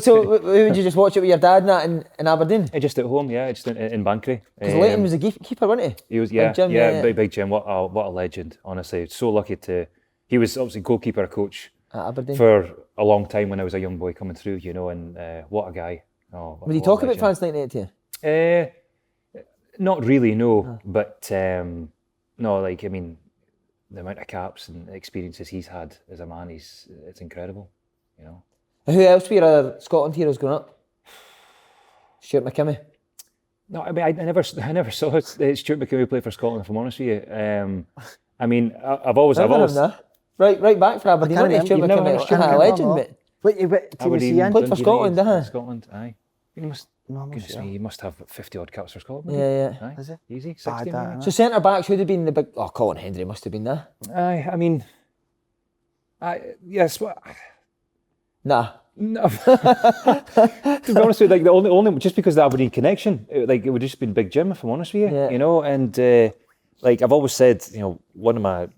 So would you just watch it with your dad and that in Aberdeen? Just at home, just in Bankery. Because Leighton was a keeper, wasn't he? He was, Big Jim, yeah. Big Jim. What a legend, honestly. So lucky he was obviously goalkeeper coach at Aberdeen for a long time when I was a young boy coming through, and what a guy. Would he talk about France 98 to you? Not really, no. But no, like, I mean, the amount of caps and experiences he's had as a man, it's incredible, Who else were your other Scotland heroes growing up? Stuart McKimmie? No, I mean, I never saw Stuart McKimmie play for Scotland, if I'm honest with you. I mean, I've always right back for Aberdeen, wasn't he? Stuart McKimmie, a legend, mate. What team was he in? Played for Scotland, Scotland, aye. He must have 50 odd caps for Scotland. Yeah. Aye. Is it? Easy, 60 maybe. So centre backs, who'd have been the big? Oh, Colin Hendry must have been there. Aye, I mean, yes. Nah. No. To be honest with you, like the only just because of the Aberdeen connection, it would just been Big Jim, if I'm honest with you. And like I've always said, one of my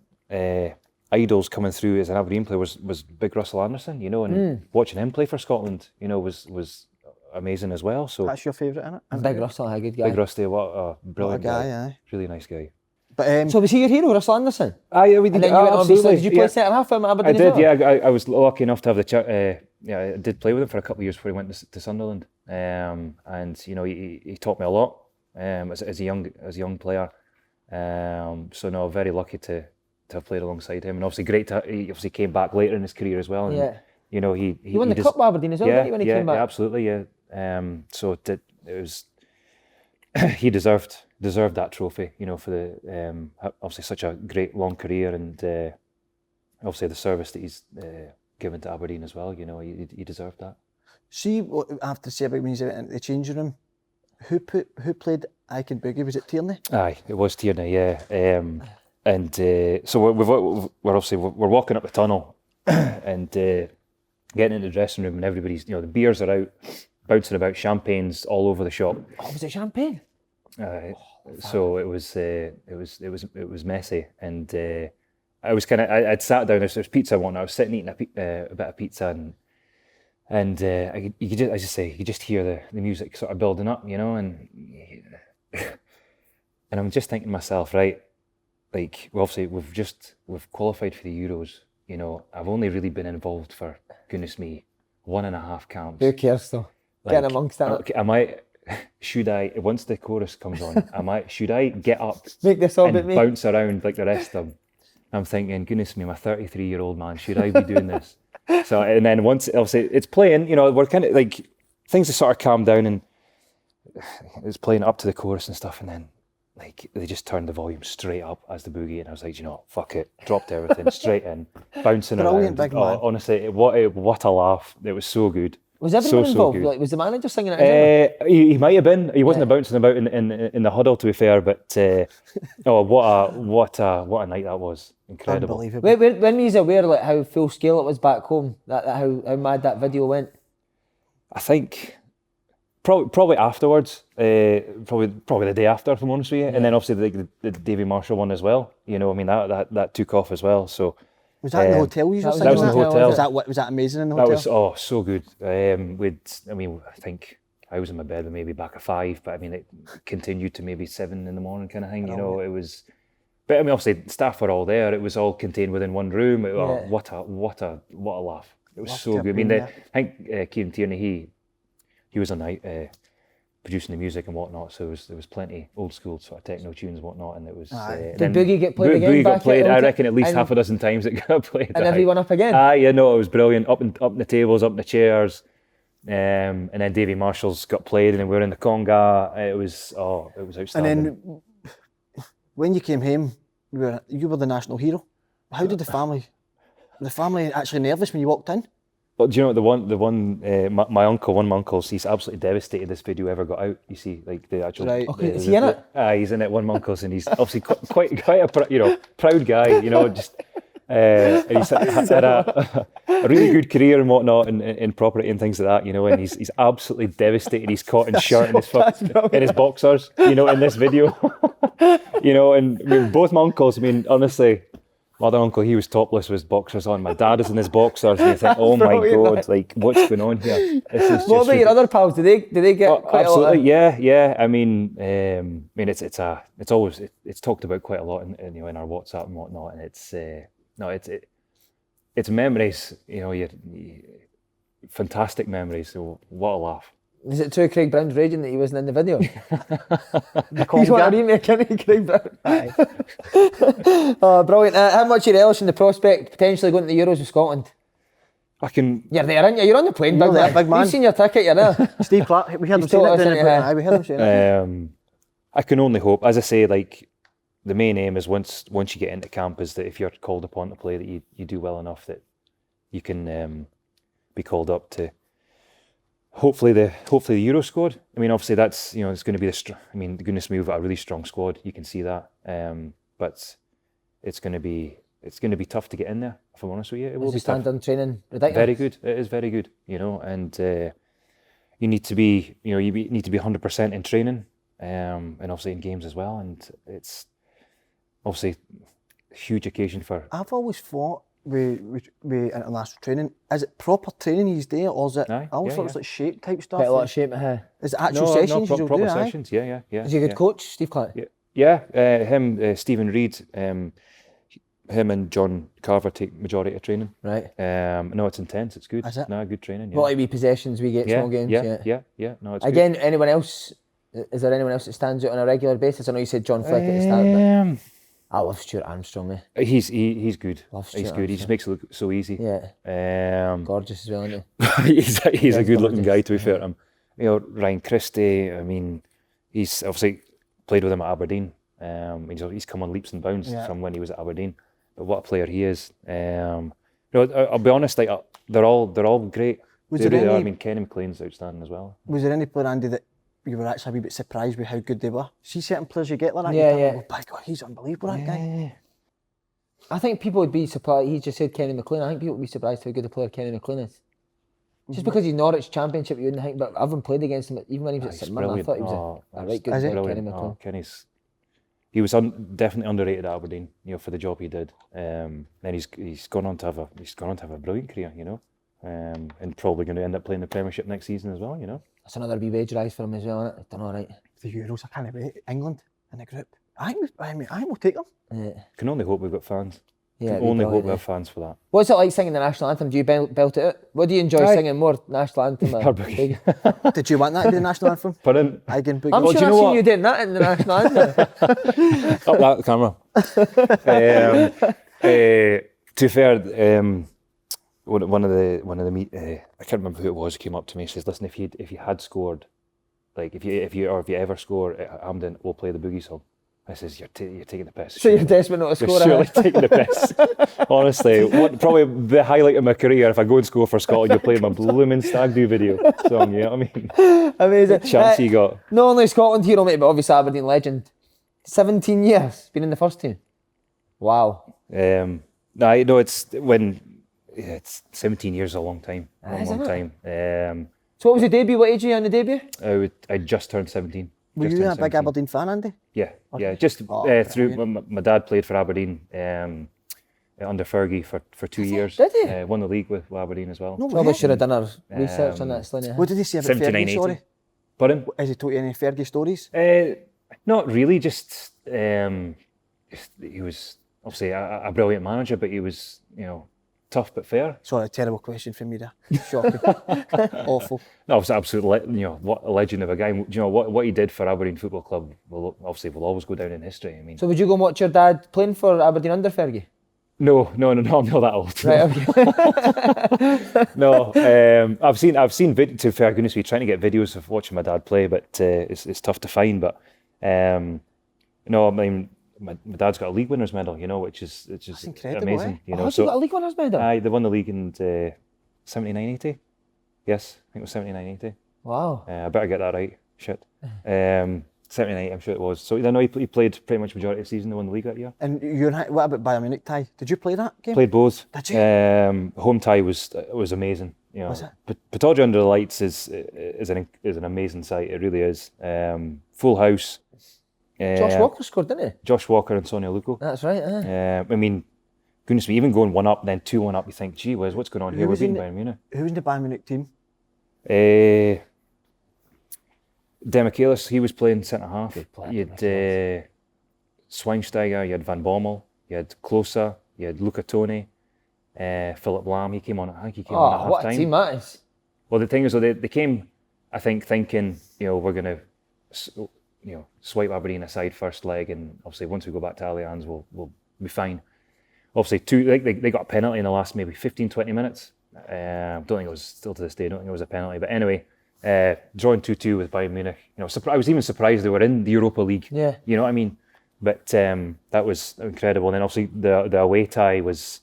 idols coming through as an Aberdeen player was Big Russell Anderson, and watching him play for Scotland, was amazing as well. So that's your favourite, isn't it? Big Russell, a good guy. Big Rusty, what a brilliant guy, aye. Really nice guy. But so was he your hero, Russell Anderson? Aye, we and then you went obviously, did you play centre half for him at Aberdeen? I did, as well? I was lucky enough to have the chat. I did play with him for a couple of years before he went to Sunderland. And he taught me a lot as a young player. So no, very lucky to have played alongside him, and obviously he obviously came back later in his career as well. And, he won the cup with Aberdeen as well, didn't he, when he came back? Yeah, absolutely, yeah. So it was he deserved that trophy, for the obviously such a great long career, and obviously the service that he's given to Aberdeen as well. He deserved that. See what I have to say about when he's in the changing room. Who played Icon Boogie? Was it Tierney? Aye, it was Tierney. Yeah. And so we're obviously walking up the tunnel and getting into the dressing room, and everybody's the beers are out, bouncing about, champagne's all over the shop. Oh, was it champagne? So it was messy, and I was I'd sat down. There's pizza one. I was sitting eating a bit of pizza, and you could just hear the music sort of building up, and I'm just thinking to myself, right, like obviously we've qualified for the Euros. I've only really been involved for, goodness me, 1.5 camps. Who cares though? Getting amongst that. Should I, once the chorus comes on, should I get up make this all and about me? Bounce around like the rest of them? I'm thinking, goodness me, I'm a 33-year-old man. Should I be doing this? So, and then once obviously it's playing, you know, we're kind of like things have sort of calmed down, and it's playing up to the chorus and stuff, and then like they just turned the volume straight up as the boogie, and I was like, you know what, fuck it, dropped everything straight in, bouncing Brilliant, around. big man. Honestly, what a laugh! It was so good. Was everyone so involved? good. Like, was the manager singing it? He might have been. He wasn't bouncing about in the huddle, to be fair. But what a night that was! Incredible. Unbelievable. When were you aware like how full scale it was back home? That how mad that video went? I think probably afterwards. Probably the day after, if I'm honest with you. And then obviously the Davy Marshall one as well. You know, I mean that took off as well. So. Was that in the hotel you were That was in the hotel. Was that amazing in the hotel? That was so good. I think I was in my bed with maybe back at 5, but I mean it continued to maybe 7 in the morning kind of thing. You know, it was. But I mean, obviously staff were all there. It was all contained within one room. What a laugh! It was so good. I mean, I think Kieran Tierney he was on night producing the music and whatnot. So there was plenty old school sort of techno tunes and whatnot, and it was. Did Boogie get played again? Boogie got back played. at I reckon at least half a dozen times it got played. And everyone up again. Yeah, no, it was brilliant. Up in the tables, up in the chairs, and then Davy Marshall's got played, and then we were in the conga. It was outstanding. And then when you came home, you were the national hero. How did the family actually nervous when you walked in? Well, do you know what my uncle, one of my uncles, he's absolutely devastated this video ever got out. You see, like the actual. Right. Okay, is he in it? He's in it. One of my uncles, and he's obviously quite a proud guy. You know, just and he's had a really good career and whatnot in property and things like that. You know, and he's absolutely devastated. He's caught in shirt in his boxers. You know, in this video. You know, and I mean, both my uncles. I mean, honestly. My other uncle, he was topless with his boxers on. My dad is in his boxers, and you think, "Oh my God, like what's going on here?" What about your other pals? Do they get quite absolutely? a lot? Yeah. I mean, it's always talked about quite a lot in our WhatsApp and whatnot, and it's memories. You know, fantastic memories. So what a laugh. Is it true Craig Brown's raging that he wasn't in the video? He's want a remake, isn't he, Craig Brown? Oh, brilliant. How much you relish in the prospect potentially going to the Euros with Scotland? You're there, aren't you? You're on the plane, big man. You've seen your ticket, you're there. Steve Clark, we heard him saying it. We heard him saying it. I can only hope, as I say, like the main aim is once you get into camp is that if you're called upon to play, that you do well enough that you can be called up to. Hopefully the Euro squad. I mean, obviously that's it's going to be goodness me, we've got a really strong squad. You can see that, but it's going to be tough to get in there. If I'm honest with you, it will be tough. Standard training ridiculous. Very good. It is very good. You know, and you need to be 100% in training, and obviously in games as well. And it's obviously a huge occasion for. I've always thought. With international training, is it proper training he's doing, or is it? I always thought it was like shape type stuff. Quite a lot of shape. Is it actual sessions? No, proper sessions. Yeah. Is he a good coach, Steve Clark? Yeah. Him, Stephen Reid, him and John Carver take majority of training. Right. No, it's intense. It's good. Is it? No, good training. Yeah. What wee possessions we get, small games. Yeah. No, it's again. Good. Anyone else? Is there anyone else that stands out on a regular basis? I know you said John Flick at the start, but I love Stuart Armstrong. He's good. He's good. He just makes it look so easy. Yeah. Gorgeous as well, isn't he? he's a good looking guy, to be fair to him. You know, Ryan Christie. I mean, he's obviously played with him at Aberdeen. He's come on leaps and bounds from when he was at Aberdeen. But what a player he is. I'll be honest. Like they're all great. They really are. I mean, Kenny McLean's outstanding as well. Was there any player, Andy, that you were actually a wee bit surprised with how good they were? See certain players you get like that, oh my God, he's unbelievable, that guy. I think people would be surprised. He just said Kenny McLean. I think people would be surprised how good a player Kenny McLean is. Just because he's Norwich Championship, you wouldn't think, but I haven't played against him, even when he was at St Mirren, I thought he was a right good player, Kenny McLean. He was definitely underrated at Aberdeen, for the job he did. Then he's gone on to have a brilliant career, and probably going to end up playing the Premiership next season as well, That's another wee wage rise for him as well, isn't it? I don't know, right? The Euros, I can't wait. England in the group. I think we'll take them. Yeah. Can only hope we've got fans. Yeah, can only hope we have fans for that. What's it like singing the national anthem? Do you belt it out? What do you enjoy singing more, national anthem or Boogie? Did you want that to be the national anthem? Pardon? Again, Boogie. I'm sure I've seen you doing that in the national anthem. Up that camera. To be fair, one of the meet, I can't remember who it was, came up to me and says, "Listen, if you had scored, like if you ever score at Hampden, we'll play the Boogie song." I says, "You're taking the piss." So you're desperate not to You're score. surely taking the piss. Honestly, probably the highlight of my career. If I go and score for Scotland, you'll play my blooming Stag Do video song. You know what I mean? Amazing. Chance you got. Not only Scotland hero, mate, but obviously Aberdeen legend. 17 years been in the first team. Wow. No, it's 17 years is a long time. Long time. So what was your debut? What age were you on the debut? I just turned 17. Were you a big Aberdeen fan, Andy? Yeah, yeah. Just through my dad played for Aberdeen under Fergie for 2 years. Did he? Won the league with Aberdeen as well. No way. Probably should have done our research on that, Slaney. What did he say about Fergie, sorry? Pardon? Has he told you any Fergie stories? Not really. Just he was obviously a brilliant manager, but he was tough but fair. Sorry, a terrible question from me there. Shocking. Awful. No, it was absolutely, what a legend of a guy. What he did for Aberdeen Football Club will always go down in history. I mean, So would you go and watch your dad playing for Aberdeen under Fergie? No, I'm not that old. Right, okay. No, I've seen to fair goodness, we're trying to get videos of watching my dad play, but it's tough to find. But no, I mean, my dad's got a league winners medal, which is amazing. Has he got a league winners medal? Aye, they won the league in 79-80. Yes, I think it was 79-80. Wow. I better get that right. Shit. 79, I'm sure it was. So I know he played pretty much majority of the season. They won the league that year. And what about Bayern Munich tie? Did you play that game? Played both. Did you? Home tie was amazing. Was it? Pittodrie under the lights is an amazing sight. It really is. Full house. Josh Walker scored, didn't he? Josh Walker and Sonia Luko. That's right. I mean, goodness me, even going 1-up, then 2-1 up, you think, gee whiz, what's going on here? We're beating Bayern Munich. Who was in the Bayern Munich team? Demichelis, he was playing centre half. You had Schweinsteiger, you had Van Bommel, you had Klose, you had Luca Toni, Philip Lahm. He came on. I think he came on at half what time. a team that is! Well, the thing is, they came, I think, thinking we're going to swipe Aberdeen aside first leg, and obviously once we go back to Allianz, we'll be fine. Obviously, they got a penalty in the last maybe 15-20 minutes. Don't think it was, still to this day, I don't think it was a penalty. But anyway, drawing 2-2 with Bayern Munich. I was even surprised they were in the Europa League. Yeah. You know what I mean? But that was incredible. And then obviously the away tie was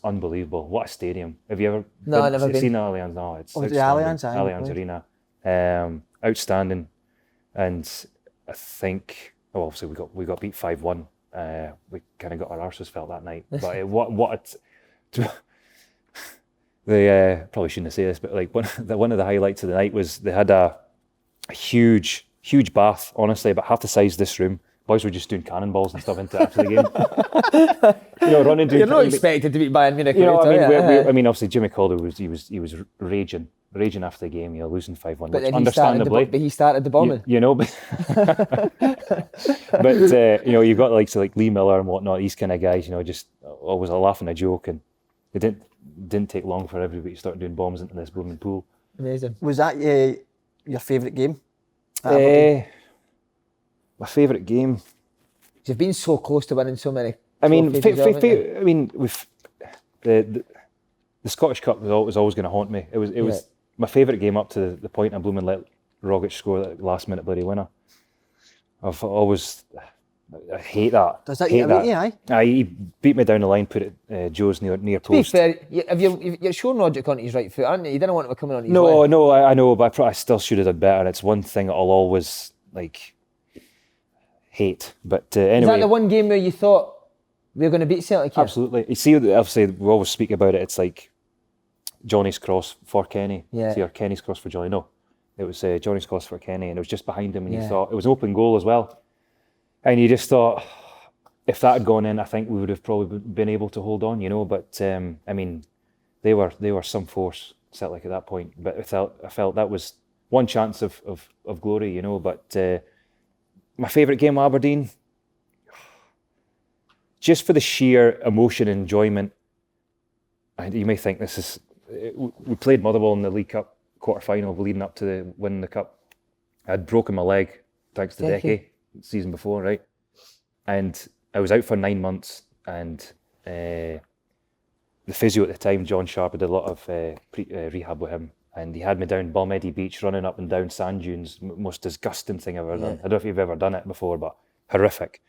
unbelievable. What a stadium! Have you ever I've never been. seen the Allianz? No, it's the outstanding. Allianz, Allianz Arena. Outstanding. And I think obviously we got beat 5-1. We kind of got our arses felt that night. But they probably shouldn't say this, but like one of the highlights of the night was they had a huge bath, honestly, about half the size of this room. Boys were just doing cannonballs and stuff into it after the game. Running. You're not expected to beat Bayern Munich. I mean, obviously Jimmy Calder was raging after the game, losing 5-1, But which then understandably. he started the bombing. But you've got like Lee Miller and whatnot, these kind of guys, just always laughing a joke, and it didn't take long for everybody to start doing bombs into this blooming pool. Amazing. Was that your favourite game? My favourite game. You've been so close to winning so many. I mean, with the Scottish Cup was always going to haunt me. It was my favourite game up to the point I blooming let Rogic score that last minute bloody winner. I hate that. Does that get away, aye? Aye, he beat me down the line, put it Joe's near post. To be fair, you're showing Rogic onto his right foot, aren't you? You didn't want him coming on his No, left. I know, but I still should have done better. It's one thing I'll always hate. But anyway, is that the one game where you thought we were going to beat Celtic here? Absolutely. You see, obviously we always speak about it. It's like Johnny's cross for Kenny. Yeah. See, or Kenny's cross for Johnny. No, it was Johnny's cross for Kenny, and it was just behind him, and you thought it was an open goal as well. And you just thought, if that had gone in, I think we would have probably been able to hold on, But I mean, they were some force, Celtic at that point. But I felt that was one chance of glory, But my favourite game, Aberdeen, just for the sheer emotion and enjoyment. And you may think this is. We played Motherwell in the League Cup quarter-final leading up to winning the cup. I'd broken my leg thanks to Decky season before, right? And I was out for 9 months, and the physio at the time, John Sharp, I did a lot of rehab with him, and he had me down Balmedy Beach running up and down sand dunes, most disgusting thing I've ever done. I don't know if you've ever done it before, but horrific.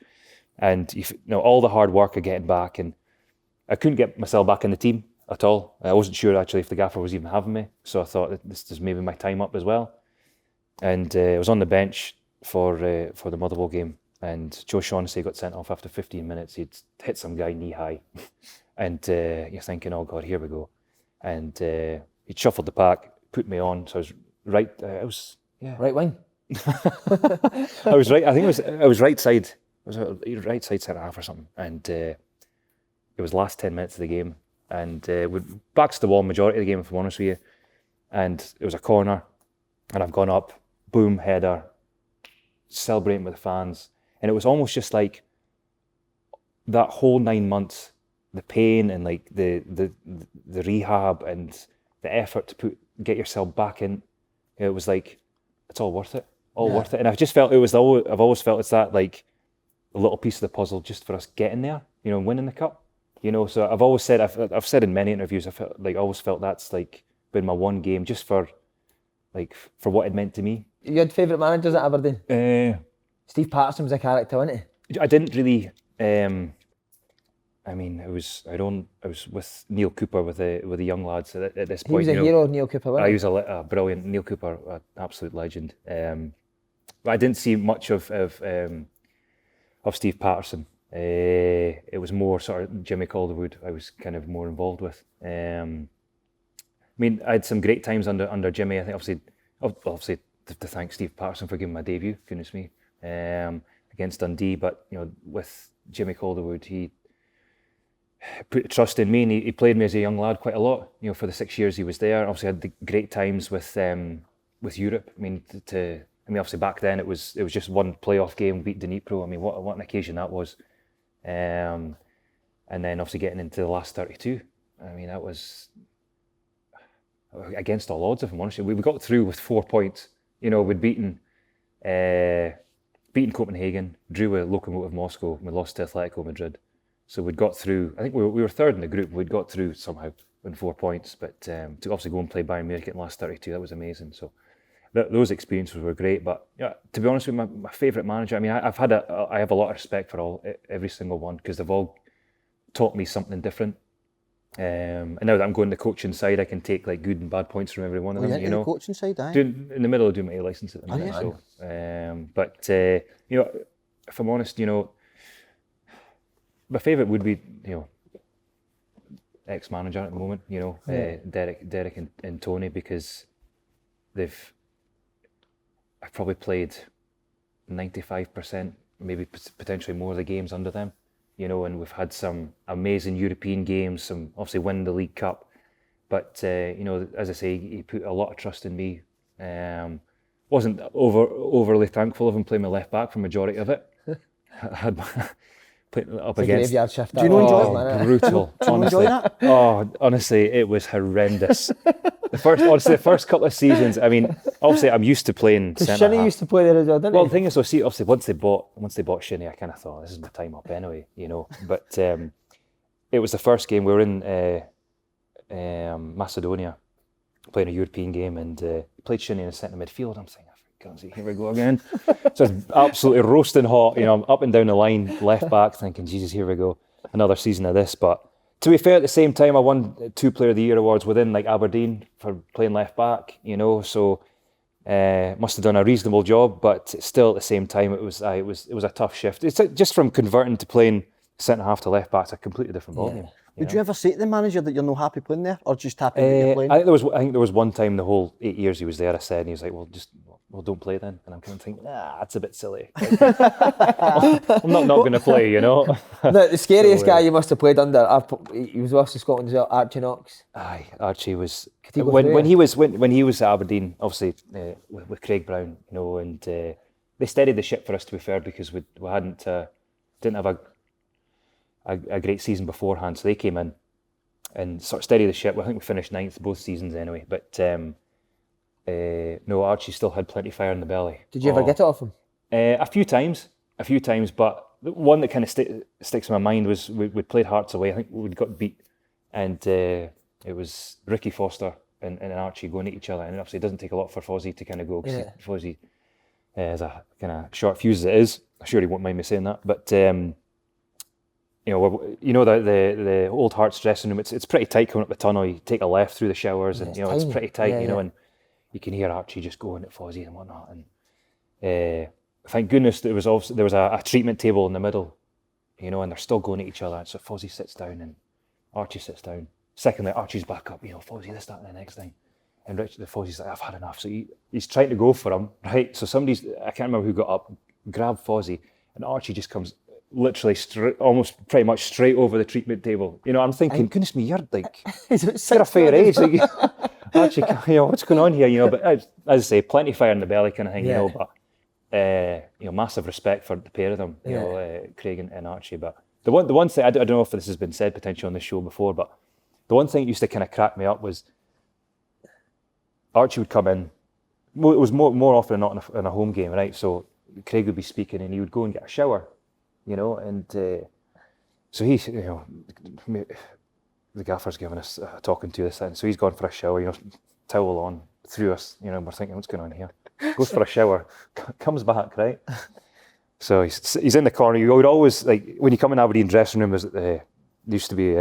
And all the hard work of getting back, and I couldn't get myself back in the team at all. I wasn't sure actually if the gaffer was even having me, so I thought that this is maybe my time up as well. And I was on the bench for the Motherwell game, and Joe Shaughnessy got sent off after 15 minutes. He'd hit some guy knee high, and you're thinking, oh God, here we go. And he'd shuffled the pack, put me on, so I was right. Right wing. I was right. I think I was right side. I was right side centre half or something, and it was last 10 minutes of the game, and we're backs to the wall majority of the game, if I'm honest with you. And it was a corner, and I've gone up, boom, header, celebrating with the fans, and it was almost just like that whole 9 months, the pain and like the rehab and the effort to get yourself back in. It was like it's all worth it, worth it. And I just felt I've always felt it's that like a little piece of the puzzle just for us getting there, and winning the cup. So I've always said, I've said in many interviews, always felt that's like been my one game just for what it meant to me. You had favourite managers at Aberdeen? Steve Patterson was a character, wasn't he? I didn't really. I was with Neil Cooper with the young lads at this point. He was a hero, Neil Cooper, wasn't he? He was a brilliant Neil Cooper, an absolute legend. But I didn't see much of Steve Patterson. It was more sort of Jimmy Calderwood I was kind of more involved with. I had some great times under Jimmy. I think obviously to thank Steve Patterson for giving my debut, goodness me, against Dundee. But with Jimmy Calderwood, he put trust in me, and he played me as a young lad quite a lot. For the 6 years he was there. Obviously had the great times with Europe. Obviously back then it was just one playoff game, beat Dnipro. What an occasion that was. And then obviously getting into the last 32. That was against all odds, if I'm honest. We got through with 4 points. We'd beaten Copenhagen, drew with Lokomotiv Moscow, and we lost to Atletico Madrid. So we'd got through. I think we were third in the group. We'd got through somehow in 4 points. But to obviously go and play Bayern Munich in the last 32, that was amazing. So those experiences were great. But to be honest with you, my favourite manager, I have a lot of respect for every single one, because they've all taught me something different. And now that I'm going the coaching side, I can take like good and bad points from every one of them. The coaching side, aye. In the middle of doing my A licence at the minute. If I'm honest, my favourite would be ex-manager at the moment. Derek and Tony, because I've probably played 95%, maybe potentially more of the games under them. And we've had some amazing European games, some obviously winning the League Cup. But, as I say, he put a lot of trust in me. Wasn't overly thankful of him playing my left back for the majority of it. I had playing up against. Graveyard shift. Do you not enjoy it? Brutal. Do you enjoy that? Oh, honestly, it was horrendous. The first couple of seasons, obviously I'm used to playing centre Shinnie half. used to play there as well, didn't he? Well, the thing is, obviously once they bought Shinnie, I kind of thought, this is my time up anyway, But it was the first game. We were in Macedonia, playing a European game, and played Shinnie in the centre midfield. I'm thinking, can't see, here we go again. So it's absolutely roasting hot, I'm up and down the line, left back, thinking, Jesus, here we go, another season of this. But to be fair, at the same time, I won 2 Player of the Year awards within Aberdeen for playing left back, so must have done a reasonable job. But still, at the same time, it was a tough shift. It's just from converting to playing centre half to left back. It's a completely different ballgame. Would you ever say to the manager that you're not happy playing there, or just happy that you're playing? I think there was one time the whole 8 years he was there, I said, and he was like, well, don't play then. And I'm kind of thinking, that's a bit silly. I'm not going to play, The scariest guy you must have played under, he was with Scotland as well, Archie Knox. Aye, Archie was when he was at Aberdeen, obviously with Craig Brown, and they steadied the ship for us, to be fair, because we didn't have a great season beforehand, so they came in and sort of steadied the ship. I think we finished 9th both seasons anyway, but no, Archie still had plenty of fire in the belly. Did you ever get it off him? A few times, a few times, but the one that kind of sticks in my mind was we played Hearts away. I think we'd got beat, and it was Ricky Foster and Archie going at each other. And obviously, it doesn't take a lot for Fozzie to kind of go. Because Fozzie is a kind of short fuse as it is. I'm sure he won't mind me saying that, but. The old Hearts dressing room. It's pretty tight coming up the tunnel. You take a left through the showers, and it's pretty tight. And you can hear Archie just going at Fozzie and whatnot. And thank goodness there was a treatment table in the middle, and they're still going at each other. So Fozzie sits down and Archie sits down. Secondly, Archie's back up. Fozzie this, that, and the next thing. And Fozzie's like, I've had enough. So he's trying to go for him, right? So I can't remember who got up, grabbed Fozzie, and Archie just comes. Literally almost pretty much straight over the treatment table. I'm thinking, goodness me, you're like, you're a fair age. Like, actually, what's going on here? But as I say, plenty fire in the belly kind of thing, but massive respect for the pair of them, Craig and Archie. But the one thing, I don't know if this has been said potentially on this show before, but the one thing that used to kind of crack me up was Archie would come in, it was more often than not in a home game, right? So Craig would be speaking and he would go and get a shower. And so he's, the gaffer's giving us talking to us, and so he's gone for a shower, towel on, through us, we're thinking, what's going on here? Goes for a shower, comes back, right? So he's in the corner. You would always, like, when you come in Aberdeen dressing room, there used to be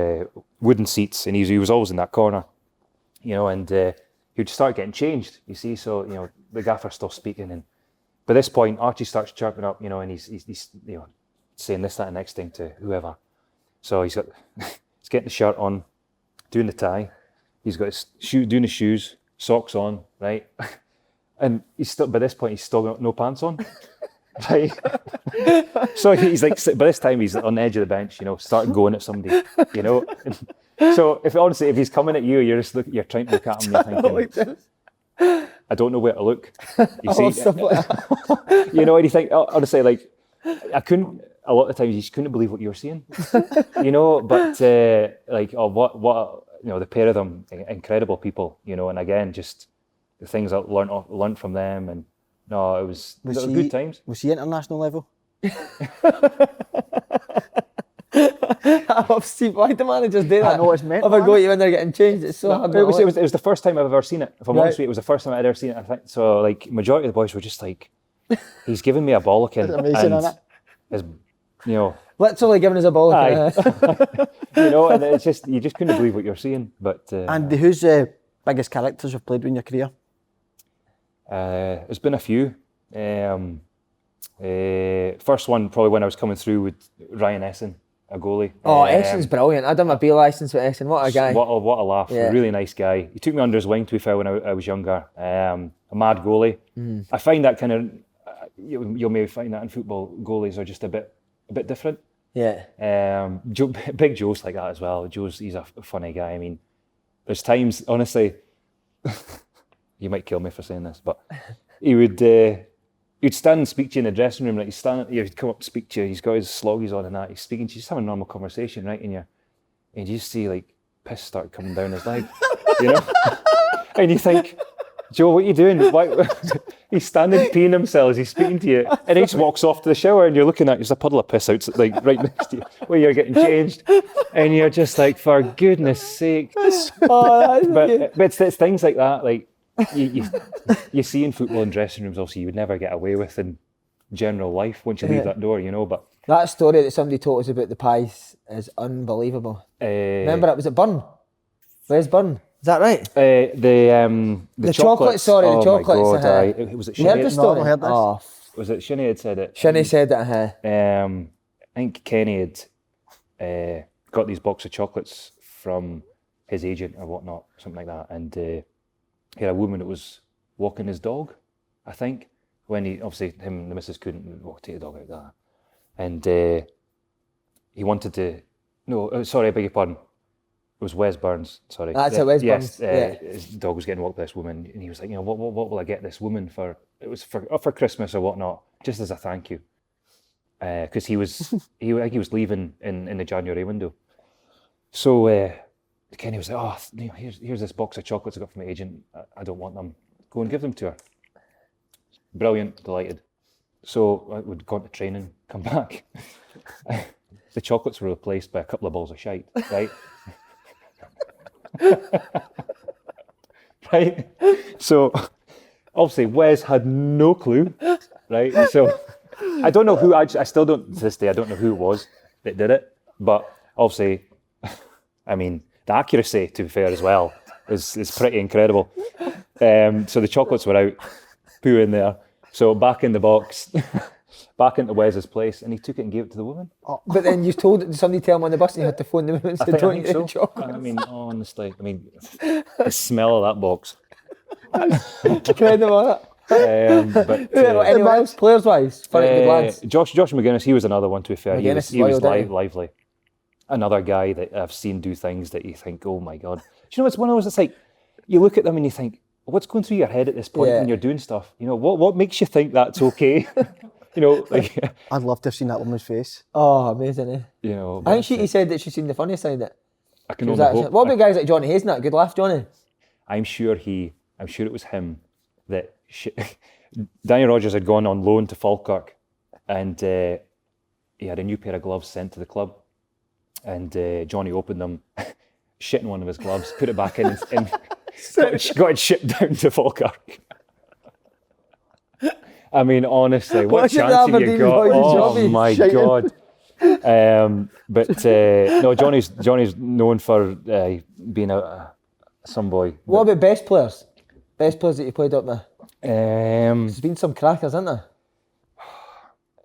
wooden seats, and he was always in that corner, and he would start getting changed, you see, so, the gaffer's still speaking, and by this point, Archie starts chirping up, and he's saying this, that, and next thing to whoever. So he's getting the shirt on, doing the tie. He's got doing his shoes, socks on, right? And by this point, he's still got no pants on, right? So he's like, by this time, he's on the edge of the bench, starting going at somebody, So if he's coming at you, you're trying to look at him, and you're thinking, I don't know where to look. You see, and you think, honestly, like, I couldn't. A lot of times you just couldn't believe what you were seeing, but the pair of them, incredible people, and again, just the things I learned from them, and it was good times. Was he international level? I love Steve. Why the managers do that? I know it's meant. If I go you when they're getting changed, it's so hard. It was the first time I've ever seen it. If I'm honest with you, it was the first time I'd ever seen it. I think so. Like, majority of the boys were just like, he's giving me a bollocking. That's amazing, isn't it? Literally giving us a ball. And it's just, you just couldn't believe what you're seeing. But and who's the biggest characters you've played in your career? There's been a few. First one probably when I was coming through with Ryan Essen, a goalie. Essen's brilliant. I done my B licence with Essen. What a guy. What a laugh. Yeah. Really nice guy. He took me under his wing, to be fair, when I was younger. A mad goalie. I find that kind of, you'll maybe find that in football, goalies are just a bit different. Yeah. Big Joe's like that as well. He's a funny guy. I mean, there's times, honestly, you might kill me for saying this, but he'd stand and speak to you in the dressing room. Like he'd come up and speak to you. He's got his sloggies on and that. He's speaking to you, just having a normal conversation, right? And you just see like piss start coming down his leg, and you think, Joe, what are you doing? Why? He's standing peeing himself as he's speaking to you, and he just walks off to the shower, and you're looking at, there's a puddle of piss out, like right next to you, where you're getting changed, and you're just like, for goodness sake. But it's things like that, like you see in football and dressing rooms, obviously you would never get away with in general life once you leave that door, But that story that somebody told us about the pies is unbelievable. Remember, it was at Burn. Where's Burn? Is that right? The chocolate. Sorry, the chocolates. Was it you heard the story? No, I heard this. Oh. Was it Shinny had said it? Shinny said it. I think Kenny had got these box of chocolates from his agent or whatnot, something like that, and he had a woman that was walking his dog, I think, when him and the missus couldn't take the dog out there, and he wanted to. No, sorry, I beg your pardon. It was Wes Burns, sorry. That's it, Wes Burns. His dog was getting walked by this woman, and he was like, what will I get this woman for? It was for Christmas or whatnot, just as a thank you, because he was leaving in the January window. So Kenny was like, here's this box of chocolates I got from my agent. I don't want them. Go and give them to her. Brilliant, delighted. So I would go to training, come back. The chocolates were replaced by a couple of balls of shite, right? Right? So obviously Wes had no clue, right? So I don't know who, I still don't, to this day, I don't know who it was that did it. But obviously, I mean, the accuracy, to be fair as well, is pretty incredible. So the chocolates were out, poo in there. So back in the box, back into Wes's place, and he took it and gave it to the woman. Oh, but then you told it, did somebody tell him on the bus and you had to phone the woman and say, I don't think eat so. the chocolate? I mean, honestly, the smell of that box. Incredible, But anyone else, players-wise? Funny good lads. Josh McGuinness, he was another one, to be fair. McGuinness He was wild, lively. Another guy that I've seen do things that you think, oh my God. Do you know, it's one of those, it's like, you look at them and you think, what's going through your head at this point when you're doing stuff? You know, what makes you think that's okay? You know, like... I'd love to have seen that woman's face. Oh, amazing, eh? You know, I think she said that she's seen the funniest side of it. I can only hope. What about guys like Johnny Hayes and that? Good laugh, Johnny. I'm sure it was him that... Danny Rogers had gone on loan to Falkirk, and he had a new pair of gloves sent to the club, and Johnny opened them, shit in one of his gloves, put it back in, and got it shipped down to Falkirk. I mean, honestly, what chance have you got? Oh my God. But no, Johnny's known for being some boy. What about best players? Best players that you played up with? There's been some crackers, hasn't there?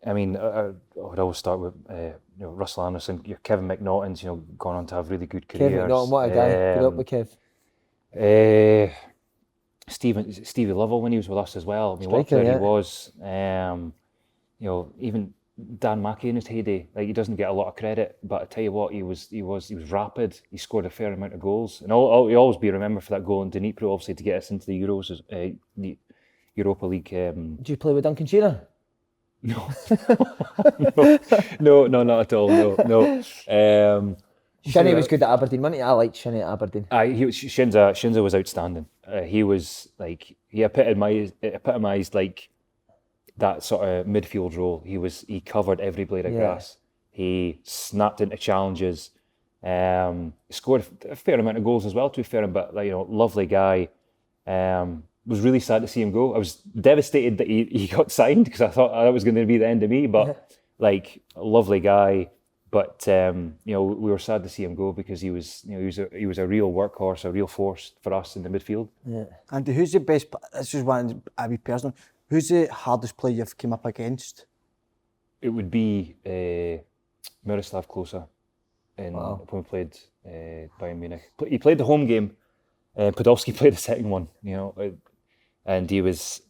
I mean, I would always start with Russell Anderson, your Kevin McNaughton's, gone on to have really good careers. Kevin McNaughton, what a guy. Grew up with Kev. Stevie Lovell when he was with us as well. I mean, Striker, what player he was. Even Dan Mackey in his heyday, like, he doesn't get a lot of credit, but I tell you what, he was rapid. He scored a fair amount of goals, and he'll always be remembered for that goal in Dnipro, obviously, to get us into the Euros, the Europa League. Did you play with Duncan Shearer? No, no, not at all. No. Shinnie was good at Aberdeen, wasn't he? I liked Shinnie at Aberdeen. Shinza was outstanding. He was like, he epitomised like that sort of midfield role. He covered every blade of grass. He snapped into challenges. Scored a fair amount of goals as well, to be fair, but lovely guy. Was really sad to see him go. I was devastated that he got signed, because I thought that was going to be the end of me, but like, a lovely guy. But we were sad to see him go, because he was a real workhorse, a real force for us in the midfield. Yeah. And who's the best? This is one I be personal. Who's the hardest player you've come up against? It would be Miroslav Klose when we played Bayern Munich. He played the home game. Podolski played the second one. And he was.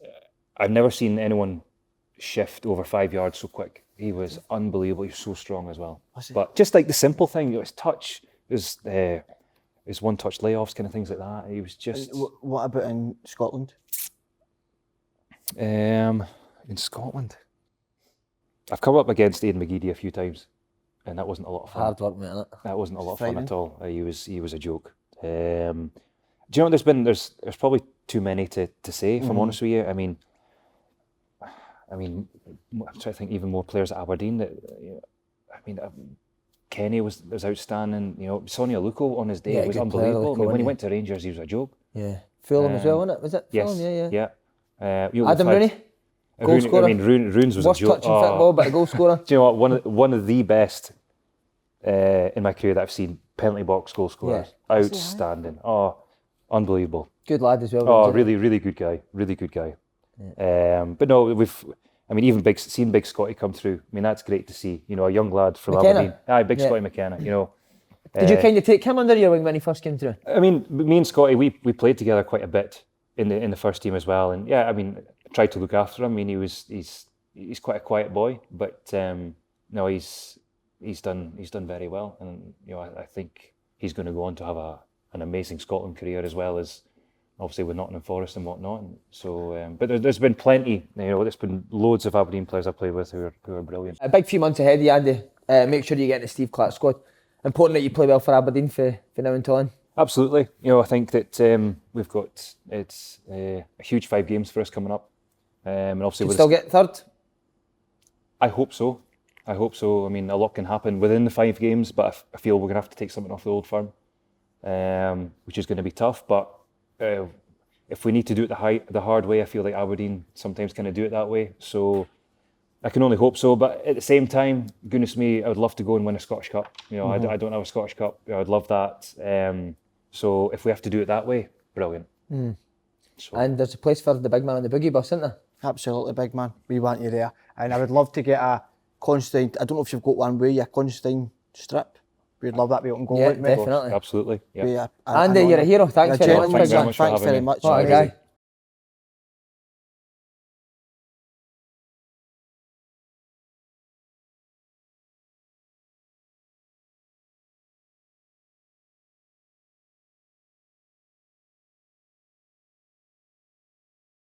I've never seen anyone shift over 5 yards so quick. He was unbelievable. He was so strong as well. But just like the simple thing, his touch, his one-touch layoffs, kind of things like that. He was just. What about in Scotland? In Scotland, I've come up against Aidan McGeady a few times, and that wasn't a lot of fun. Hard work, mate, isn't it? That wasn't a lot of fun at all. He was a joke. Do you know, there's probably too many to say, if I'm honest with you. I mean, I'm trying to think even more players at Aberdeen that, Kenny was outstanding. Sonia Luco on his day was unbelievable. When he went to Rangers, he was a joke. Yeah. Fulham as well, wasn't it? Was it Yes. Fulham? Yeah. Adam Rooney? Goal scorer. I mean, Runes was Worst a joke. touch in football, but a goal scorer. Do you know what? One of the best in my career that I've seen penalty box goal scorers. Yeah. Outstanding. Oh, unbelievable. Good lad as well. Oh, really, really good guy. Really good guy. Yeah. But no, even seeing Big Scotty come through. I mean, that's great to see. A young lad from McKenna. Aberdeen. Big Scotty McKenna. Did you kind of take him under your wing when he first came through? I mean, me and Scotty, we played together quite a bit in the first team as well, and I tried to look after him. I mean, he's quite a quiet boy, but no, he's done very well, and I think he's going to go on to have an amazing Scotland career, as well as obviously with Nottingham Forest and whatnot. And so, but there's been plenty. There's been loads of Aberdeen players I've played with who are brilliant. A big few months ahead of you, Andy. Make sure you get in the Steve Clark squad. Important that you play well for Aberdeen for now until then. Absolutely. I think that we've got a huge 5 games for us coming up. And obviously Could still get third. I hope so. I hope so. I mean, a lot can happen within the 5 games, but I feel we're going to have to take something off the Old Firm, which is going to be tough. But if we need to do it the hard way, I feel like Aberdeen sometimes kind of do it that way. So I can only hope so. But at the same time, goodness me, I would love to go and win a Scottish Cup. You know, I don't have a Scottish Cup. I would love that. So if we have to do it that way, brilliant. So. And there's a place for the big man on the boogie bus, isn't there? Absolutely, big man. We want you there. And I would love to get a Considine, I don't know if you've got one with you, a Considine strip. We'd love that to be able to go Yeah, with me. definitely. Absolutely. Yeah. Andy, you're a hero. Thanks very much. Thanks very much for Thanks having very me. much. What a guy.